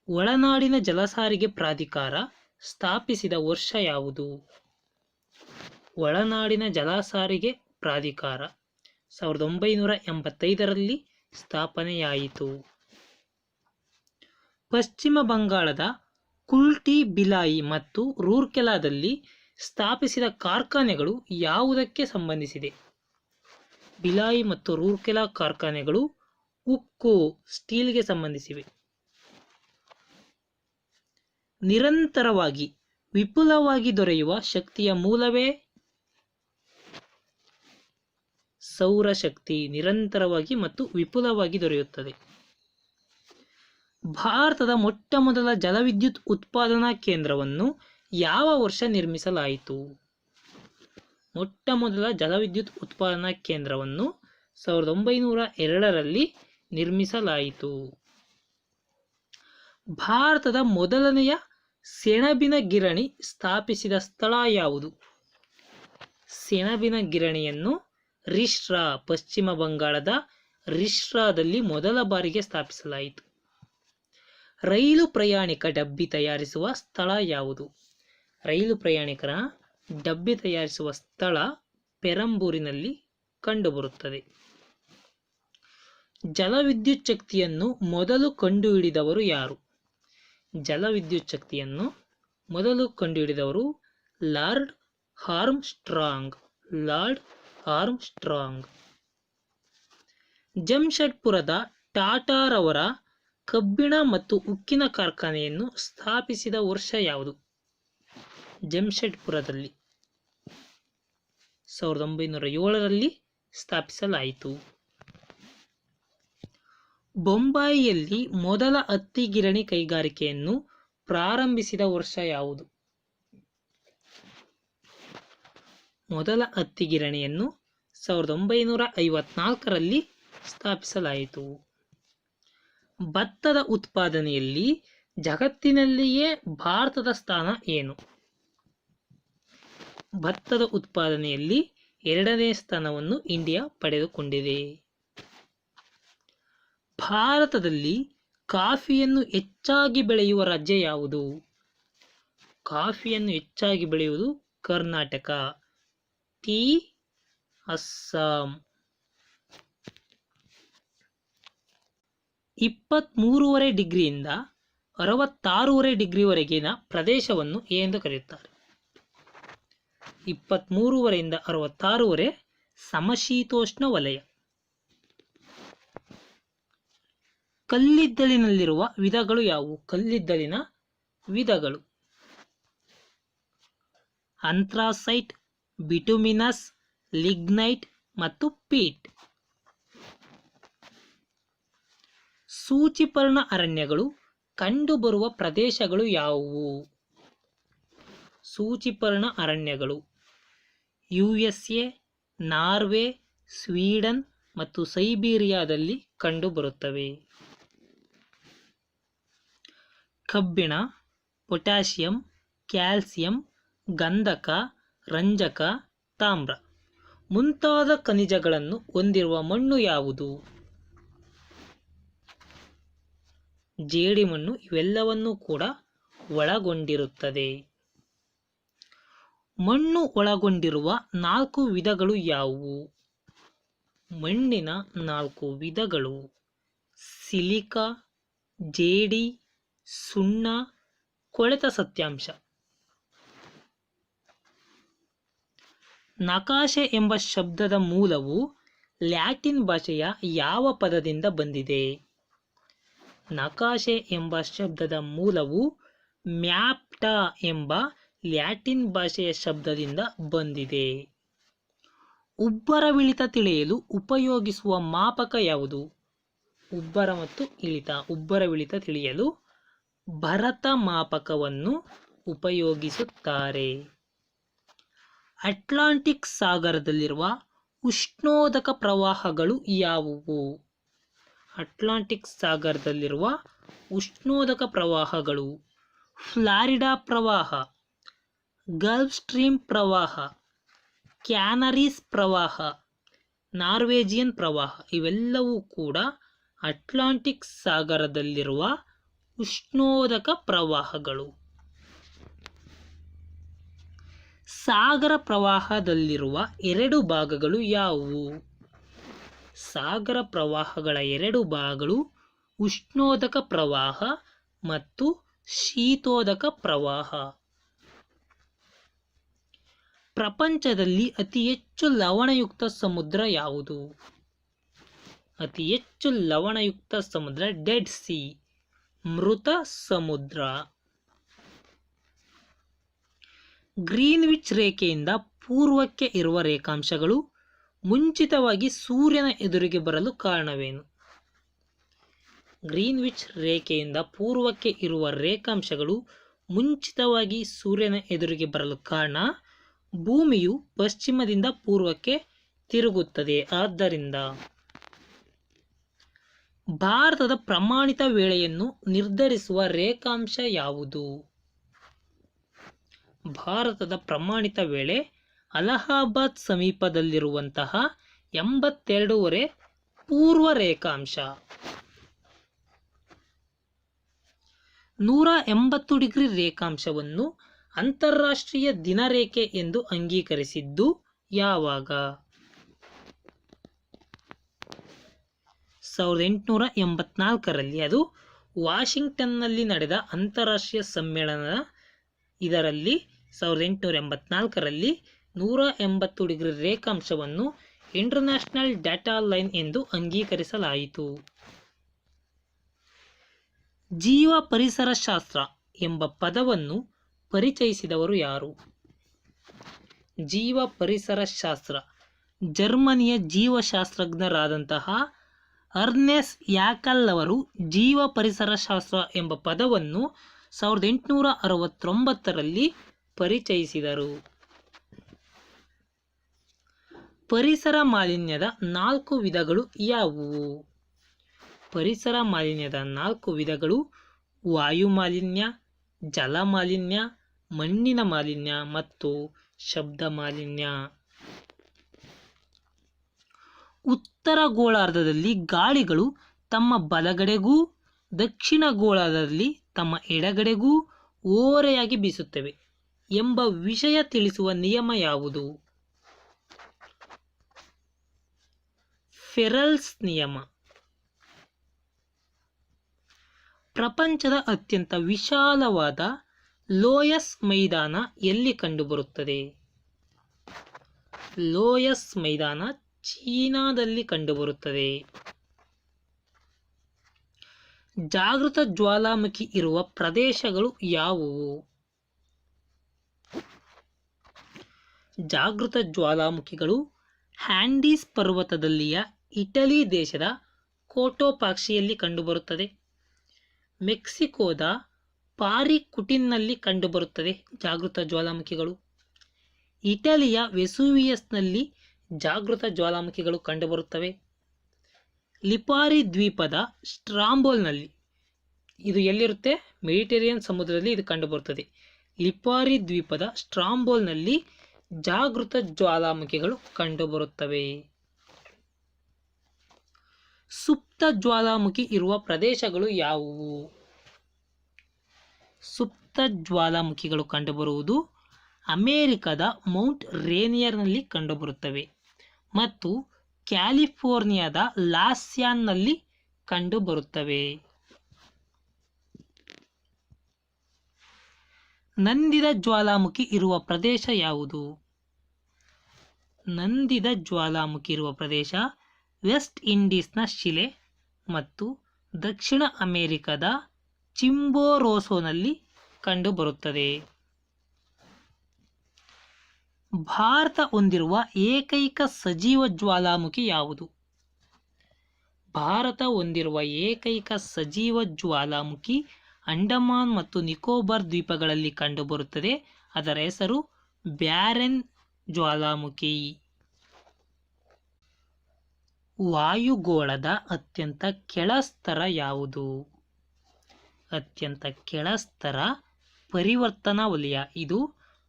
ಒಳನಾಡಿನ ಜಲಸಾರಿಗೆ ಪ್ರಾಧಿಕಾರ ಸ್ಥಾಪಿಸಿದ ವರ್ಷ ಯಾವುದು? ಒಳನಾಡಿನ ಜಲಸಾರಿಗೆ ಪ್ರಾಧಿಕಾರ 1985ರಲ್ಲಿ ಸ್ಥಾಪನೆಯಾಯಿತು. ಪಶ್ಚಿಮ ಬಂಗಾಳದ ಕುಲ್ಟಿ ಬಿಲಾಯಿ ಮತ್ತು ರೂರ್ಕೆಲಾದಲ್ಲಿ ಸ್ಥಾಪಿಸಿದ ಕಾರ್ಖಾನೆಗಳು ಯಾವುದಕ್ಕೆ ಸಂಬಂಧಿಸಿದೆ? ಬಿಲಾಯಿ ಮತ್ತು ರೂರ್ಕೆಲಾ ಕಾರ್ಖಾನೆಗಳು ಉಕ್ಕು, ಸ್ಟೀಲ್ಗೆ ಸಂಬಂಧಿಸಿವೆ. ನಿರಂತರವಾಗಿ ವಿಪುಲವಾಗಿ ದೊರೆಯುವ ಶಕ್ತಿಯ ಮೂಲವೇ ಸೌರಶಕ್ತಿ. ನಿರಂತರವಾಗಿ ಮತ್ತು ವಿಪುಲವಾಗಿ ದೊರೆಯುತ್ತದೆ. ಭಾರತದ ಮೊಟ್ಟಮೊದಲ ಜಲವಿದ್ಯುತ್ ಉತ್ಪಾದನಾ ಕೇಂದ್ರವನ್ನು ಯಾವ ವರ್ಷ ನಿರ್ಮಿಸಲಾಯಿತು? ಮೊಟ್ಟ ಮೊದಲ ಜಲವಿದ್ಯುತ್ ಉತ್ಪಾದನಾ ಕೇಂದ್ರವನ್ನು 1902ರಲ್ಲಿ ನಿರ್ಮಿಸಲಾಯಿತು. ಭಾರತದ ಮೊದಲನೆಯ ಸೆಣಬಿನ ಗಿರಣಿ ಸ್ಥಾಪಿಸಿದ ಸ್ಥಳ ಯಾವುದು? ಸೆಣಬಿನ ಗಿರಣಿಯನ್ನು ರಿಶ್ರಾ, ಪಶ್ಚಿಮ ಬಂಗಾಳದ ರಿಶ್ರಾದಲ್ಲಿ ಮೊದಲ ಬಾರಿಗೆ ಸ್ಥಾಪಿಸಲಾಯಿತು. ರೈಲು ಪ್ರಯಾಣಿಕ ಡಬ್ಬಿ ತಯಾರಿಸುವ ಸ್ಥಳ ಯಾವುದು? ರೈಲು ಪ್ರಯಾಣಿಕರ ಡಬ್ಬಿ ತಯಾರಿಸುವ ಸ್ಥಳ ಪೆರಂಬೂರಿನಲ್ಲಿ ಕಂಡುಬರುತ್ತದೆ. ಜಲವಿದ್ಯುತ್ ಶಕ್ತಿಯನ್ನು ಮೊದಲು ಕಂಡುಹಿಡಿದವರು ಯಾರು? ಜಲವಿದ್ಯುತ್ ಶಕ್ತಿಯನ್ನು ಮೊದಲು ಕಂಡುಹಿಡಿದವರು ಲಾರ್ಡ್ ಆರ್ಮ್ಸ್ಟ್ರಾಂಗ್. ಜಮ್ಶೆಡ್ಪುರದ ಟಾಟಾರವರ ಕಬ್ಬಿಣ ಮತ್ತು ಉಕ್ಕಿನ ಕಾರ್ಖಾನೆಯನ್ನು ಸ್ಥಾಪಿಸಿದ ವರ್ಷ ಯಾವುದು? ಜಮ್ಶೆಡ್ಪುರದಲ್ಲಿ 1907ರಲ್ಲಿ ಸ್ಥಾಪಿಸಲಾಯಿತು. ಬೊಂಬಾಯಿಯಲ್ಲಿ ಮೊದಲ ಹತ್ತಿ ಗಿರಣಿ ಕೈಗಾರಿಕೆಯನ್ನು ಪ್ರಾರಂಭಿಸಿದ ವರ್ಷ ಯಾವುದು? ಮೊದಲ ಹತ್ತಿ ಗಿರಣಿಯನ್ನು 1954ರಲ್ಲಿ ಸ್ಥಾಪಿಸಲಾಯಿತು. ಭತ್ತದ ಉತ್ಪಾದನೆಯಲ್ಲಿ ಜಗತ್ತಿನಲ್ಲಿಯೇ ಭಾರತದ ಸ್ಥಾನ ಏನು? ಭತ್ತದ ಉತ್ಪಾದನೆಯಲ್ಲಿ 2ನೇ ಸ್ಥಾನವನ್ನು ಇಂಡಿಯಾ ಪಡೆದುಕೊಂಡಿದೆ. ಭಾರತದಲ್ಲಿ ಕಾಫಿಯನ್ನು ಹೆಚ್ಚಾಗಿ ಬೆಳೆಯುವ ರಾಜ್ಯ ಯಾವುದು? ಕಾಫಿಯನ್ನು ಹೆಚ್ಚಾಗಿ ಬೆಳೆಯುವುದು ಕರ್ನಾಟಕ, ಟೀ ಅಸ್ಸಾಂ. 23.5 ಡಿಗ್ರಿಯಿಂದ 66.5 ಡಿಗ್ರಿವರೆಗಿನ ಪ್ರದೇಶವನ್ನು ಏನೆಂದು ಕರೆಯುತ್ತಾರೆ? 23.5ರಿಂದ 66 ಸಮಶೀತೋಷ್ಣ ವಲಯ. ಕಲ್ಲಿದ್ದಲಿನಲ್ಲಿರುವ ವಿಧಗಳು ಯಾವುವು? ಕಲ್ಲಿದ್ದಲಿನ ವಿಧಗಳು ಅಂಥ್ರಾಸೈಟ್, ಬಿಟುಮಿನಸ್, ಲಿಗ್ನೈಟ್ ಮತ್ತು ಪೀಟ್. ಸೂಚಿಪರ್ಣ ಅರಣ್ಯಗಳು ಕಂಡುಬರುವ ಪ್ರದೇಶಗಳು ಯಾವುವು? ಸೂಚಿಪರ್ಣ ಅರಣ್ಯಗಳು USA, ನಾರ್ವೆ, ಸ್ವೀಡನ್ ಮತ್ತು ಸೈಬೀರಿಯಾದಲ್ಲಿ ಕಂಡುಬರುತ್ತವೆ. ಕಬ್ಬಿಣ, ಪೊಟ್ಯಾಷಿಯಂ, ಕ್ಯಾಲ್ಸಿಯಂ, ಗಂಧಕ, ರಂಜಕ, ತಾಮ್ರ ಮುಂತಾದ ಖನಿಜಗಳನ್ನು ಹೊಂದಿರುವ ಮಣ್ಣು ಯಾವುದು? ಜೇಡಿಮಣ್ಣು ಇವೆಲ್ಲವನ್ನೂ ಕೂಡ ಒಳಗೊಂಡಿರುತ್ತದೆ. ಮಣ್ಣು ಒಳಗೊಂಡಿರುವ 4 ವಿಧಗಳು ಯಾವುವು? ಮಣ್ಣಿನ 4 ವಿಧಗಳು ಸಿಲಿಕಾ, ಜೇಡಿ, ಸುಣ್ಣ, ಕೊಳೆತ ಸತ್ಯಾಂಶ. ನಕಾಶೆ ಎಂಬ ಶಬ್ದದ ಮೂಲವು ಲ್ಯಾಟಿನ್ ಭಾಷೆಯ ಯಾವ ಪದದಿಂದ ಬಂದಿದೆ? ನಕಾಶೆ ಎಂಬ ಶಬ್ದದ ಮೂಲವು ಮ್ಯಾಪ್ಟಾ ಎಂಬ ಲ್ಯಾಟಿನ್ ಭಾಷೆಯ ಶಬ್ದದಿಂದ ಬಂದಿದೆ. ಉಬ್ಬರವಿಳಿತ ತಿಳಿಯಲು ಉಪಯೋಗಿಸುವ ಮಾಪಕ ಯಾವುದು? ಉಬ್ಬರವಿಳಿತ ತಿಳಿಯಲು ಭರತ ಮಾಪಕವನ್ನು ಉಪಯೋಗಿಸುತ್ತಾರೆ. ಅಟ್ಲಾಂಟಿಕ್ ಸಾಗರದಲ್ಲಿರುವ ಉಷ್ಣೋದಕ ಪ್ರವಾಹಗಳು ಯಾವುವು? ಅಟ್ಲಾಂಟಿಕ್ ಸಾಗರದಲ್ಲಿರುವ ಉಷ್ಣೋದಕ ಪ್ರವಾಹಗಳು ಫ್ಲಾರಿಡಾ ಪ್ರವಾಹ, ಗಲ್ಫ್ ಸ್ಟ್ರೀಮ್ ಪ್ರವಾಹ, ಕ್ಯಾನರೀಸ್ ಪ್ರವಾಹ, ನಾರ್ವೇಜಿಯನ್ ಪ್ರವಾಹ. ಇವೆಲ್ಲವೂ ಕೂಡ ಅಟ್ಲಾಂಟಿಕ್ ಸಾಗರದಲ್ಲಿರುವ ಉಷ್ಣೋದಕ ಪ್ರವಾಹಗಳು. ಸಾಗರ ಪ್ರವಾಹದಲ್ಲಿರುವ 2 ಭಾಗಗಳು ಯಾವುವು? ಸಾಗರ ಪ್ರವಾಹಗಳ 2 ಭಾಗಗಳು ಉಷ್ಣೋದಕ ಪ್ರವಾಹ ಮತ್ತು ಶೀತೋದಕ ಪ್ರವಾಹ. ಪ್ರಪಂಚದಲ್ಲಿ ಅತಿ ಹೆಚ್ಚು ಲವಣಯುಕ್ತ ಸಮುದ್ರ ಯಾವುದು? ಅತಿ ಹೆಚ್ಚು ಲವಣಯುಕ್ತ ಸಮುದ್ರ ಡೆಡ್ ಸಿ, ಮೃತ ಸಮುದ್ರ. ಗ್ರೀನ್ವಿಚ್ ರೇಖೆಯಿಂದ ಪೂರ್ವಕ್ಕೆ ಇರುವ ರೇಖಾಂಶಗಳು ಮುಂಚಿತವಾಗಿ ಸೂರ್ಯನ ಎದುರಿಗೆ ಬರಲು ಕಾರಣವೇನು? ಗ್ರೀನ್ವಿಚ್ ರೇಖೆಯಿಂದ ಪೂರ್ವಕ್ಕೆ ಇರುವ ರೇಖಾಂಶಗಳು ಮುಂಚಿತವಾಗಿ ಸೂರ್ಯನ ಎದುರಿಗೆ ಬರಲು ಕಾರಣ ಭೂಮಿಯು ಪಶ್ಚಿಮದಿಂದ ಪೂರ್ವಕ್ಕೆ ತಿರುಗುತ್ತದೆ. ಆದ್ದರಿಂದ ಭಾರತದ ಪ್ರಮಾಣಿತ ವೇಳೆಯನ್ನು ನಿರ್ಧರಿಸುವ ರೇಖಾಂಶ ಯಾವುದು? ಭಾರತದ ಪ್ರಮಾಣಿತ ವೇಳೆ ಅಲಹಾಬಾದ್ ಸಮೀಪದಲ್ಲಿರುವಂತಹ 82.5 ಪೂರ್ವ ರೇಖಾಂಶ. 180 ಡಿಗ್ರಿ ರೇಖಾಂಶವನ್ನು ಅಂತಾರಾಷ್ಟ್ರೀಯ ದಿನರೇಖೆ ಎಂದು ಅಂಗೀಕರಿಸಿದ್ದು ಯಾವಾಗ? 1884ರಲ್ಲಿ. ಅದು ವಾಷಿಂಗ್ಟನ್ನಲ್ಲಿ ನಡೆದ ಅಂತಾರಾಷ್ಟ್ರೀಯ ಸಮ್ಮೇಳನ. ಇದರಲ್ಲಿ 1884ರಲ್ಲಿ 180 ಡಿಗ್ರಿ ರೇಖಾಂಶವನ್ನು ಇಂಟರ್ನ್ಯಾಷನಲ್ ಡಾಟಾ ಲೈನ್ ಎಂದು ಅಂಗೀಕರಿಸಲಾಯಿತು. ಜೀವ ಪರಿಸರ ಶಾಸ್ತ್ರ ಎಂಬ ಪದವನ್ನು ಪರಿಚಯಿಸಿದವರು ಯಾರು? ಜೀವ ಪರಿಸರ ಶಾಸ್ತ್ರ ಜರ್ಮನಿಯ ಜೀವಶಾಸ್ತ್ರಜ್ಞರಾದಂತಹ ಅರ್ನೆಸ್ ಯಾಕಲ್ ಅವರು ಜೀವ ಪರಿಸರ ಶಾಸ್ತ್ರ ಎಂಬ ಪದವನ್ನು 1869ರಲ್ಲಿ ಪರಿಚಯಿಸಿದರು. ಪರಿಸರ ಮಾಲಿನ್ಯದ 4 ವಿಧಗಳು ಯಾವುವು? ಪರಿಸರ ಮಾಲಿನ್ಯದ 4 ವಿಧಗಳು ವಾಯು ಮಾಲಿನ್ಯ, ಜಲ ಮಾಲಿನ್ಯ, ಮಣ್ಣಿನ ಮಾಲಿನ್ಯ ಮತ್ತು ಶಬ್ದ ಮಾಲಿನ್ಯ. ಉತ್ತರ ಗೋಳಾರ್ಧದಲ್ಲಿ ಗಾಳಿಗಳು ತಮ್ಮ ಬಲಗಡೆಗೂ ದಕ್ಷಿಣ ಗೋಳಾರ್ಧದಲ್ಲಿ ತಮ್ಮ ಎಡಗಡೆಗೂ ಓರೆಯಾಗಿ ಬೀಸುತ್ತವೆ ಎಂಬ ವಿಷಯ ತಿಳಿಸುವ ನಿಯಮ ಯಾವುದು? ಫೆರಲ್ಸ್ ನಿಯಮ. ಪ್ರಪಂಚದ ಅತ್ಯಂತ ವಿಶಾಲವಾದ ಲೋಯಸ್ ಮೈದಾನ ಎಲ್ಲಿ ಕಂಡುಬರುತ್ತದೆ? ಲೋಯಸ್ ಮೈದಾನ ಚೀನಾದಲ್ಲಿ ಕಂಡುಬರುತ್ತದೆ. ಜಾಗೃತ ಜ್ವಾಲಾಮುಖಿ ಇರುವ ಪ್ರದೇಶಗಳು ಯಾವುವು? ಜಾಗೃತ ಜ್ವಾಲಾಮುಖಿಗಳು ಹ್ಯಾಂಡೀಸ್ ಪರ್ವತದಲ್ಲಿಯ ಇಟಲಿ ದೇಶದ ಕೋಟೋಪಾಕ್ಷಿಯಲ್ಲಿ ಕಂಡುಬರುತ್ತದೆ. ಮೆಕ್ಸಿಕೋದ ಪಾರಿಕುಟಿನ್ನಲ್ಲಿ ಕಂಡುಬರುತ್ತದೆ ಜಾಗೃತ ಜ್ವಾಲಾಮುಖಿಗಳು. ಇಟಲಿಯ ವೆಸೂವಿಯಸ್ನಲ್ಲಿ ಜಾಗೃತ ಜ್ವಾಲಾಮುಖಿಗಳು ಕಂಡುಬರುತ್ತವೆ. ಲಿಪಾರಿ ದ್ವೀಪದ ಸ್ಟ್ರಾಂಬೋಲ್ನಲ್ಲಿ, ಇದು ಎಲ್ಲಿರುತ್ತೆ? ಮೆಡಿಟೇರಿಯನ್ ಸಮುದ್ರದಲ್ಲಿ ಇದು ಕಂಡುಬರುತ್ತದೆ. ಲಿಪಾರಿ ದ್ವೀಪದ ಸ್ಟ್ರಾಂಬೋಲ್ನಲ್ಲಿ ಜಾಗೃತ ಜ್ವಾಲಾಮುಖಿಗಳು ಕಂಡುಬರುತ್ತವೆ. ಸುಪ್ತ ಜ್ವಾಲಾಮುಖಿ ಇರುವ ಪ್ರದೇಶಗಳು ಯಾವುವು? ಸುಪ್ತ ಜ್ವಾಲಾಮುಖಿಗಳು ಕಂಡುಬರುವುದು ಅಮೆರಿಕದ ಮೌಂಟ್ ರೇನಿಯರ್ನಲ್ಲಿ ಕಂಡುಬರುತ್ತವೆ ಮತ್ತು ಕ್ಯಾಲಿಫೋರ್ನಿಯಾದ ಲಾಸ್ಯಾನ್ನಲ್ಲಿ ಕಂಡುಬರುತ್ತವೆ. ನಂದಿದ ಜ್ವಾಲಾಮುಖಿ ಇರುವ ಪ್ರದೇಶ ಯಾವುದು? ನಂದಿದ ಜ್ವಾಲಾಮುಖಿ ಇರುವ ಪ್ರದೇಶ ವೆಸ್ಟ್ ಇಂಡೀಸ್ನ ಶಿಲೆ ಮತ್ತು ದಕ್ಷಿಣ ಅಮೆರಿಕದ ಚಿಂಬೋರೋಸೋನಲ್ಲಿ ಕಂಡುಬರುತ್ತದೆ. ಭಾರತ ಹೊಂದಿರುವ ಏಕೈಕ ಸಜೀವ ಜ್ವಾಲಾಮುಖಿ ಯಾವುದು? ಭಾರತ ಹೊಂದಿರುವ ಏಕೈಕ ಸಜೀವ ಜ್ವಾಲಾಮುಖಿ ಅಂಡಮಾನ್ ಮತ್ತು ನಿಕೋಬಾರ್ ದ್ವೀಪಗಳಲ್ಲಿ ಕಂಡುಬರುತ್ತದೆ. ಅದರ ಹೆಸರು ಬ್ಯಾರೆನ್ ಜ್ವಾಲಾಮುಖಿ. ವಾಯುಗೋಳದ ಅತ್ಯಂತ ಕೆಳಸ್ತರ ಯಾವುದು? ಅತ್ಯಂತ ಕೆಳಸ್ತರ ಪರಿವರ್ತನಾ ವಲಯ. ಇದು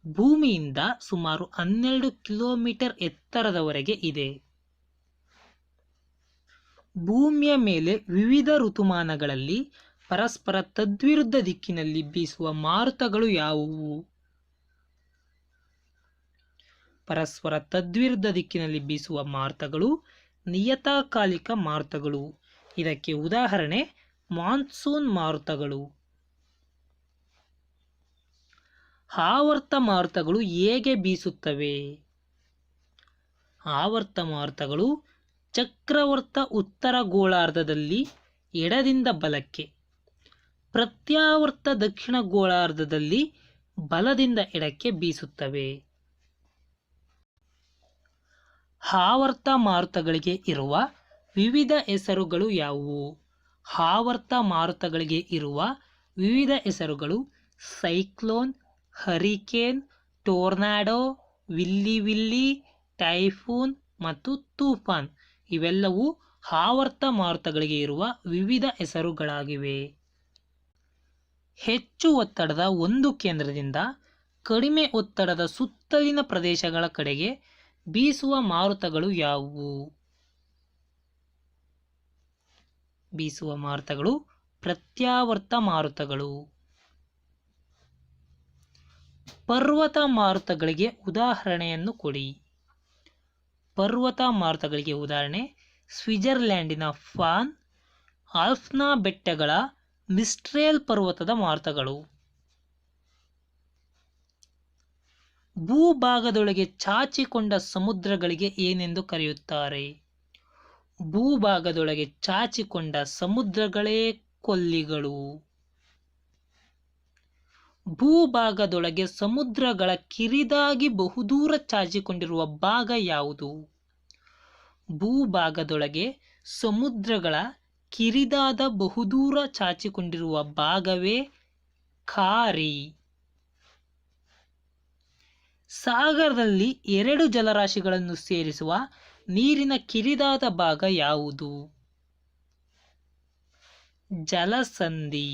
ಭೂಮಿಯಿಂದ ಸುಮಾರು 12 ಕಿಲೋಮೀಟರ್ ಎತ್ತರದವರೆಗೆ ಇದೆ. ಭೂಮಿಯ ಮೇಲೆ ವಿವಿಧ ಋತುಮಾನಗಳಲ್ಲಿ ಪರಸ್ಪರ ತದ್ವಿರುದ್ಧ ದಿಕ್ಕಿನಲ್ಲಿ ಬೀಸುವ ಮಾರುತಗಳು ಯಾವುವು? ಪರಸ್ಪರ ತದ್ವಿರುದ್ಧ ದಿಕ್ಕಿನಲ್ಲಿ ಬೀಸುವ ಮಾರುತಗಳು ನಿಯತಕಾಲಿಕ ಮಾರುತಗಳು. ಇದಕ್ಕೆ ಉದಾಹರಣೆ ಮಾನ್ಸೂನ್ ಮಾರುತಗಳು. ಆವರ್ತ ಮಾರುತಗಳು ಹೇಗೆ ಬೀಸುತ್ತವೆ? ಆವರ್ತ ಮಾರುತಗಳು ಚಕ್ರವರ್ತ ಉತ್ತರ ಗೋಳಾರ್ಧದಲ್ಲಿ ಎಡದಿಂದ ಬಲಕ್ಕೆ, ಪ್ರತ್ಯಾವರ್ತ ದಕ್ಷಿಣ ಗೋಳಾರ್ಧದಲ್ಲಿ ಬಲದಿಂದ ಎಡಕ್ಕೆ ಬೀಸುತ್ತವೆ. ಆವರ್ತ ಮಾರುತಗಳಿಗೆ ಇರುವ ವಿವಿಧ ಹೆಸರುಗಳು ಯಾವುವು? ಆವರ್ತ ಮಾರುತಗಳಿಗೆ ಇರುವ ವಿವಿಧ ಹೆಸರುಗಳು cyclone, hurricane, tornado, willy willy, typhoon ಮತ್ತು ತೂಫಾನ್ ಇವೆಲ್ಲವೂ ಆವರ್ತ ಮಾರುತಗಳಿಗೆ ಇರುವ ವಿವಿಧ ಹೆಸರುಗಳಾಗಿವೆ. ಹೆಚ್ಚು ಒತ್ತಡದ ಒಂದು ಕೇಂದ್ರದಿಂದ ಕಡಿಮೆ ಒತ್ತಡದ ಸುತ್ತಲಿನ ಪ್ರದೇಶಗಳ ಕಡೆಗೆ ಬೀಸುವ ಮಾರುತಗಳು ಯಾವುವು? ಬೀಸುವ ಮಾರುತಗಳು ಪ್ರತ್ಯಾವರ್ತ ಮಾರುತಗಳು. ಪರ್ವತ ಮಾರುತಗಳಿಗೆ ಉದಾಹರಣೆಯನ್ನು ಕೊಡಿ. ಪರ್ವತ ಮಾರುತಗಳಿಗೆ ಉದಾಹರಣೆ ಸ್ವಿಟ್ಜರ್ಲ್ಯಾಂಡಿನ ಫಾನ್, ಆಲ್ಪ್ಸ್ನ ಬೆಟ್ಟಗಳ ಮಿಸ್ಟ್ರೇಲ್ ಪರ್ವತದ ಮಾರುತಗಳು. ಭೂಭಾಗದೊಳಗೆ ಚಾಚಿಕೊಂಡ ಸಮುದ್ರಗಳಿಗೆ ಏನೆಂದು ಕರೆಯುತ್ತಾರೆ? ಭೂಭಾಗದೊಳಗೆ ಚಾಚಿಕೊಂಡ ಸಮುದ್ರಗಳೇ ಕೊಲ್ಲಿಗಳು. ಭೂಭಾಗದೊಳಗೆ ಸಮುದ್ರಗಳ ಕಿರಿದಾಗಿ ಬಹುದೂರ ಚಾಚಿಕೊಂಡಿರುವ ಭಾಗ ಯಾವುದು? ಭೂಭಾಗದೊಳಗೆ ಸಮುದ್ರಗಳ ಕಿರಿದಾದ ಬಹುದೂರ ಚಾಚಿಕೊಂಡಿರುವ ಭಾಗವೇ ಖಾರಿ. ಸಾಗರದಲ್ಲಿ ಎರಡು ಜಲರಾಶಿಗಳನ್ನು ಸೇರಿಸುವ ನೀರಿನ ಕಿರಿದಾದ ಭಾಗ ಯಾವುದು? ಜಲಸಂಧಿ.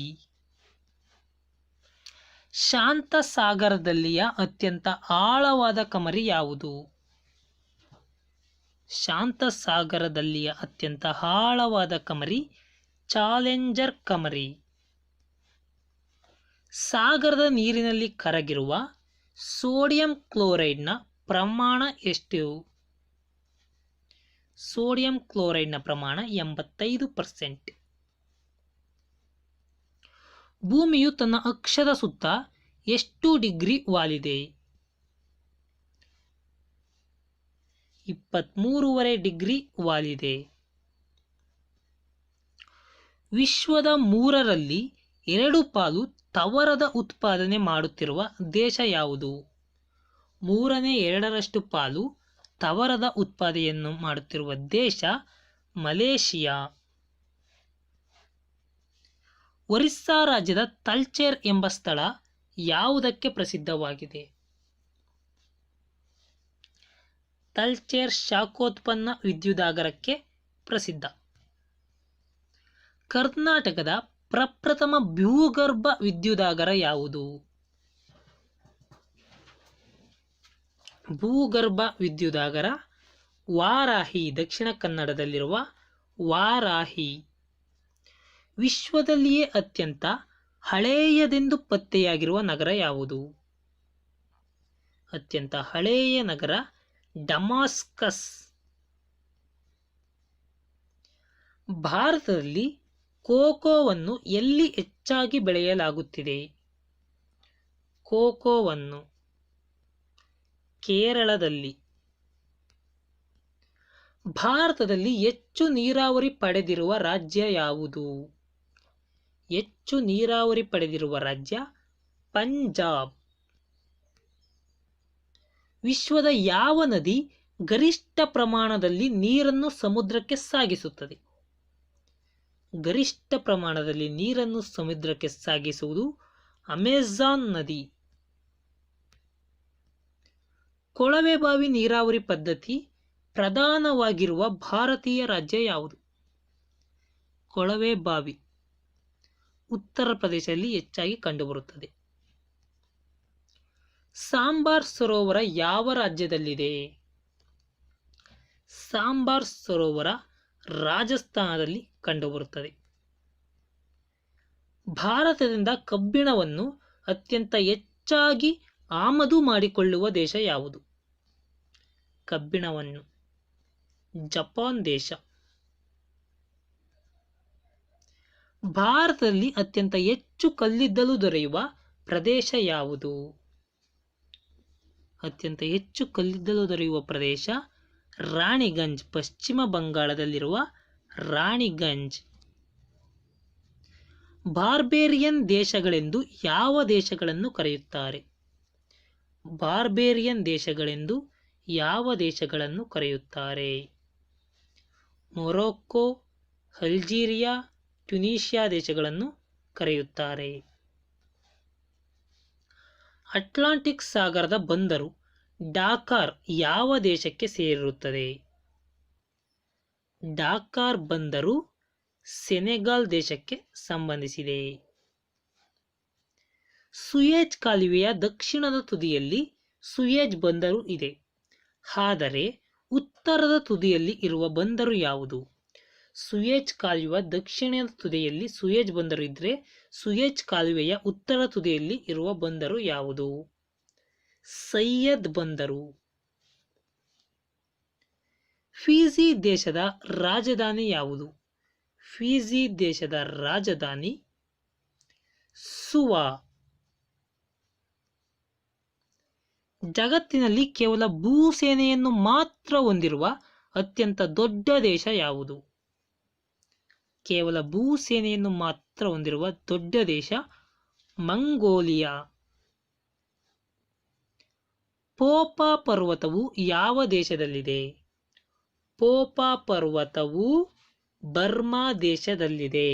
ಶಾಂತ ಸಾಗರದಲ್ಲಿಯ ಅತ್ಯಂತ ಆಳವಾದ ಕಮರಿ ಯಾವುದು? ಶಾಂತ ಸಾಗರದಲ್ಲಿಯ ಅತ್ಯಂತ ಆಳವಾದ ಕಮರಿ ಚಾಲೆಂಜರ್ ಕಮರಿ. ಸಾಗರದ ನೀರಿನಲ್ಲಿ ಕರಗಿರುವ ಸೋಡಿಯಂ ಕ್ಲೋರೈಡ್ನ ಪ್ರಮಾಣ ಎಷ್ಟು? ಸೋಡಿಯಂ ಕ್ಲೋರೈಡ್ನ ಪ್ರಮಾಣ 85%. ಭೂಮಿಯು ತನ್ನ ಅಕ್ಷದ ಸುತ್ತ ಎಷ್ಟು ಡಿಗ್ರಿ ವಾಲಿದೆ? 23.5 ಡಿಗ್ರಿ ವಾಲಿದೆ. ವಿಶ್ವದ 3ರಲ್ಲಿ 2 ಪಾಲು ತವರದ ಉತ್ಪಾದನೆ ಮಾಡುತ್ತಿರುವ ದೇಶ ಯಾವುದು? 2/3 ಪಾಲು ತವರದ ಉತ್ಪಾದನೆಯನ್ನು ಮಾಡುತ್ತಿರುವ ದೇಶ ಮಲೇಷಿಯಾ. ಒರಿಸ್ಸಾ ರಾಜ್ಯದ ತಲ್ಚೇರ್ ಎಂಬ ಸ್ಥಳ ಯಾವುದಕ್ಕೆ ಪ್ರಸಿದ್ಧವಾಗಿದೆ? ತಲ್ಚೇರ್ ಶಾಖೋತ್ಪನ್ನ ವಿದ್ಯುದಾಗಾರಕ್ಕೆ ಪ್ರಸಿದ್ಧ. ಕರ್ನಾಟಕದ ಪ್ರಪ್ರಥಮ ಭೂಗರ್ಭ ವಿದ್ಯುದಾಗಾರ ಯಾವುದು? ಭೂಗರ್ಭ ವಿದ್ಯುದಾಗಾರ ವಾರಾಹಿ, ದಕ್ಷಿಣ ಕನ್ನಡದಲ್ಲಿರುವ ವಾರಾಹಿ. ವಿಶ್ವದಲ್ಲಿಯೇ ಅತ್ಯಂತ ಹಳೆಯದೆಂದು ಪತ್ತೆಯಾಗಿರುವ ನಗರ ಯಾವುದು? ಅತ್ಯಂತ ಹಳೆಯ ನಗರ ಡಮಾಸ್ಕಸ್. ಭಾರತದಲ್ಲಿ ಕೋಕೋವನ್ನು ಎಲ್ಲಿ ಹೆಚ್ಚಾಗಿ ಬೆಳೆಯಲಾಗುತ್ತಿದೆ? ಕೋಕೋವನ್ನು ಕೇರಳದಲ್ಲಿ. ಭಾರತದಲ್ಲಿ ಹೆಚ್ಚು ನೀರಾವರಿ ಪಡೆದಿರುವ ರಾಜ್ಯ ಯಾವುದು? ಹೆಚ್ಚು ನೀರಾವರಿ ಪಡೆದಿರುವ ರಾಜ್ಯ ಪಂಜಾಬ್. ವಿಶ್ವದ ಯಾವ ನದಿ ಗರಿಷ್ಠ ಪ್ರಮಾಣದಲ್ಲಿ ನೀರನ್ನು ಸಮುದ್ರಕ್ಕೆ ಸಾಗಿಸುತ್ತದೆ? ಗರಿಷ್ಠ ಪ್ರಮಾಣದಲ್ಲಿ ನೀರನ್ನು ಸಮುದ್ರಕ್ಕೆ ಸಾಗಿಸುವುದು ಅಮೆಜಾನ್ ನದಿ. ಕೊಳವೆ ಬಾವಿ ನೀರಾವರಿ ಪದ್ಧತಿ ಪ್ರಧಾನವಾಗಿರುವ ಭಾರತೀಯ ರಾಜ್ಯ ಯಾವುದು? ಕೊಳವೆ ಬಾವಿ ಉತ್ತರ ಪ್ರದೇಶದಲ್ಲಿ ಹೆಚ್ಚಾಗಿ ಕಂಡುಬರುತ್ತದೆ. ಸಾಂಬಾರ್ ಸರೋವರ ಯಾವ ರಾಜ್ಯದಲ್ಲಿದೆ? ಸಾಂಬಾರ್ ಸರೋವರ ರಾಜಸ್ಥಾನದಲ್ಲಿ ಕಂಡುಬರುತ್ತದೆ. ಭಾರತದಿಂದ ಕಬ್ಬಿಣವನ್ನು ಅತ್ಯಂತ ಹೆಚ್ಚಾಗಿ ಆಮದು ಮಾಡಿಕೊಳ್ಳುವ ದೇಶ ಯಾವುದು? ಕಬ್ಬಿಣವನ್ನು ಜಪಾನ್ ದೇಶ. ಭಾರತದಲ್ಲಿ ಅತ್ಯಂತ ಹೆಚ್ಚು ಕಲ್ಲಿದ್ದಲು ದೊರೆಯುವ ಪ್ರದೇಶ ಯಾವುದು? ಅತ್ಯಂತ ಹೆಚ್ಚು ಕಲ್ಲಿದ್ದಲು ದೊರೆಯುವ ಪ್ರದೇಶ ರಾಣಿಗಂಜ್, ಪಶ್ಚಿಮ ಬಂಗಾಳದಲ್ಲಿರುವ ರಾಣಿಗಂಜ್. ಬಾರ್ಬೇರಿಯನ್ ದೇಶಗಳೆಂದು ಯಾವ ದೇಶಗಳನ್ನು ಕರೆಯುತ್ತಾರೆ? ಬಾರ್ಬೇರಿಯನ್ ದೇಶಗಳೆಂದು ಯಾವ ದೇಶಗಳನ್ನು ಕರೆಯುತ್ತಾರೆ? ಮೊರೊಕ್ಕೊ, ಅಲ್ಜೀರಿಯಾ, ಟ್ಯುನೀಷಿಯಾ ದೇಶಗಳನ್ನು ಕರೆಯುತ್ತಾರೆ. ಅಟ್ಲಾಂಟಿಕ್ ಸಾಗರದ ಬಂದರು ಡಾಕಾರ್ ಯಾವ ದೇಶಕ್ಕೆ ಸೇರಿರುತ್ತದೆ? ಡಾಕಾರ್ ಬಂದರು ಸೆನೆಗಾಲ್ ದೇಶಕ್ಕೆ ಸಂಬಂಧಿಸಿದೆ. ಸುಯೇಜ್ ಕಾಲುವೆಯ ದಕ್ಷಿಣದ ತುದಿಯಲ್ಲಿ ಸುಯೇಜ್ ಬಂದರು ಇದೆ. ಆದರೆ ಉತ್ತರದ ತುದಿಯಲ್ಲಿ ಇರುವ ಬಂದರು ಯಾವುದು? ಸುಯೇಜ್ ಕಾಲುವೆಯ ದಕ್ಷಿಣದ ತುದಿಯಲ್ಲಿ ಸುಯೇಜ್ ಬಂದರು ಇದ್ದರೆ ಸುಯೇಜ್ ಕಾಲುವೆಯ ಉತ್ತರ ತುದಿಯಲ್ಲಿ ಇರುವ ಬಂದರು ಯಾವುದು? ಸಯ್ಯದ್ ಬಂದರು. ಫಿಜಿ ದೇಶದ ರಾಜಧಾನಿ ಯಾವುದು? ಫಿಜಿ ದೇಶದ ರಾಜಧಾನಿ ಸುವಾ. ಜಗತ್ತಿನಲ್ಲಿ ಕೇವಲ ಭೂಸೇನೆಯನ್ನು ಮಾತ್ರ ಹೊಂದಿರುವ ಅತ್ಯಂತ ದೊಡ್ಡ ದೇಶ ಯಾವುದು? ಕೇವಲ ಭೂಸೇನೆಯನ್ನು ಮಾತ್ರ ಹೊಂದಿರುವ ದೊಡ್ಡ ದೇಶ ಮಂಗೋಲಿಯಾ. ಪೋಪಾ ಪರ್ವತವು ಯಾವ ದೇಶದಲ್ಲಿದೆ? ಪೋಪಾ ಪರ್ವತವು ಬರ್ಮಾ ದೇಶದಲ್ಲಿದೆ.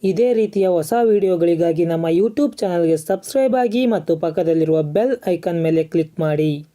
ಇದೇ ರೀತಿಯ ಹೊಸ ವಿಡಿಯೋಗಳಿಗಾಗಿ ನಮ್ಮ ಯೂಟ್ಯೂಬ್ ಚಾನಲ್ಗೆ ಸಬ್ಸ್ಕ್ರೈಬ್ ಆಗಿ ಮತ್ತು ಪಕ್ಕದಲ್ಲಿರುವ ಬೆಲ್ ಐಕಾನ್ ಮೇಲೆ ಕ್ಲಿಕ್ ಮಾಡಿ.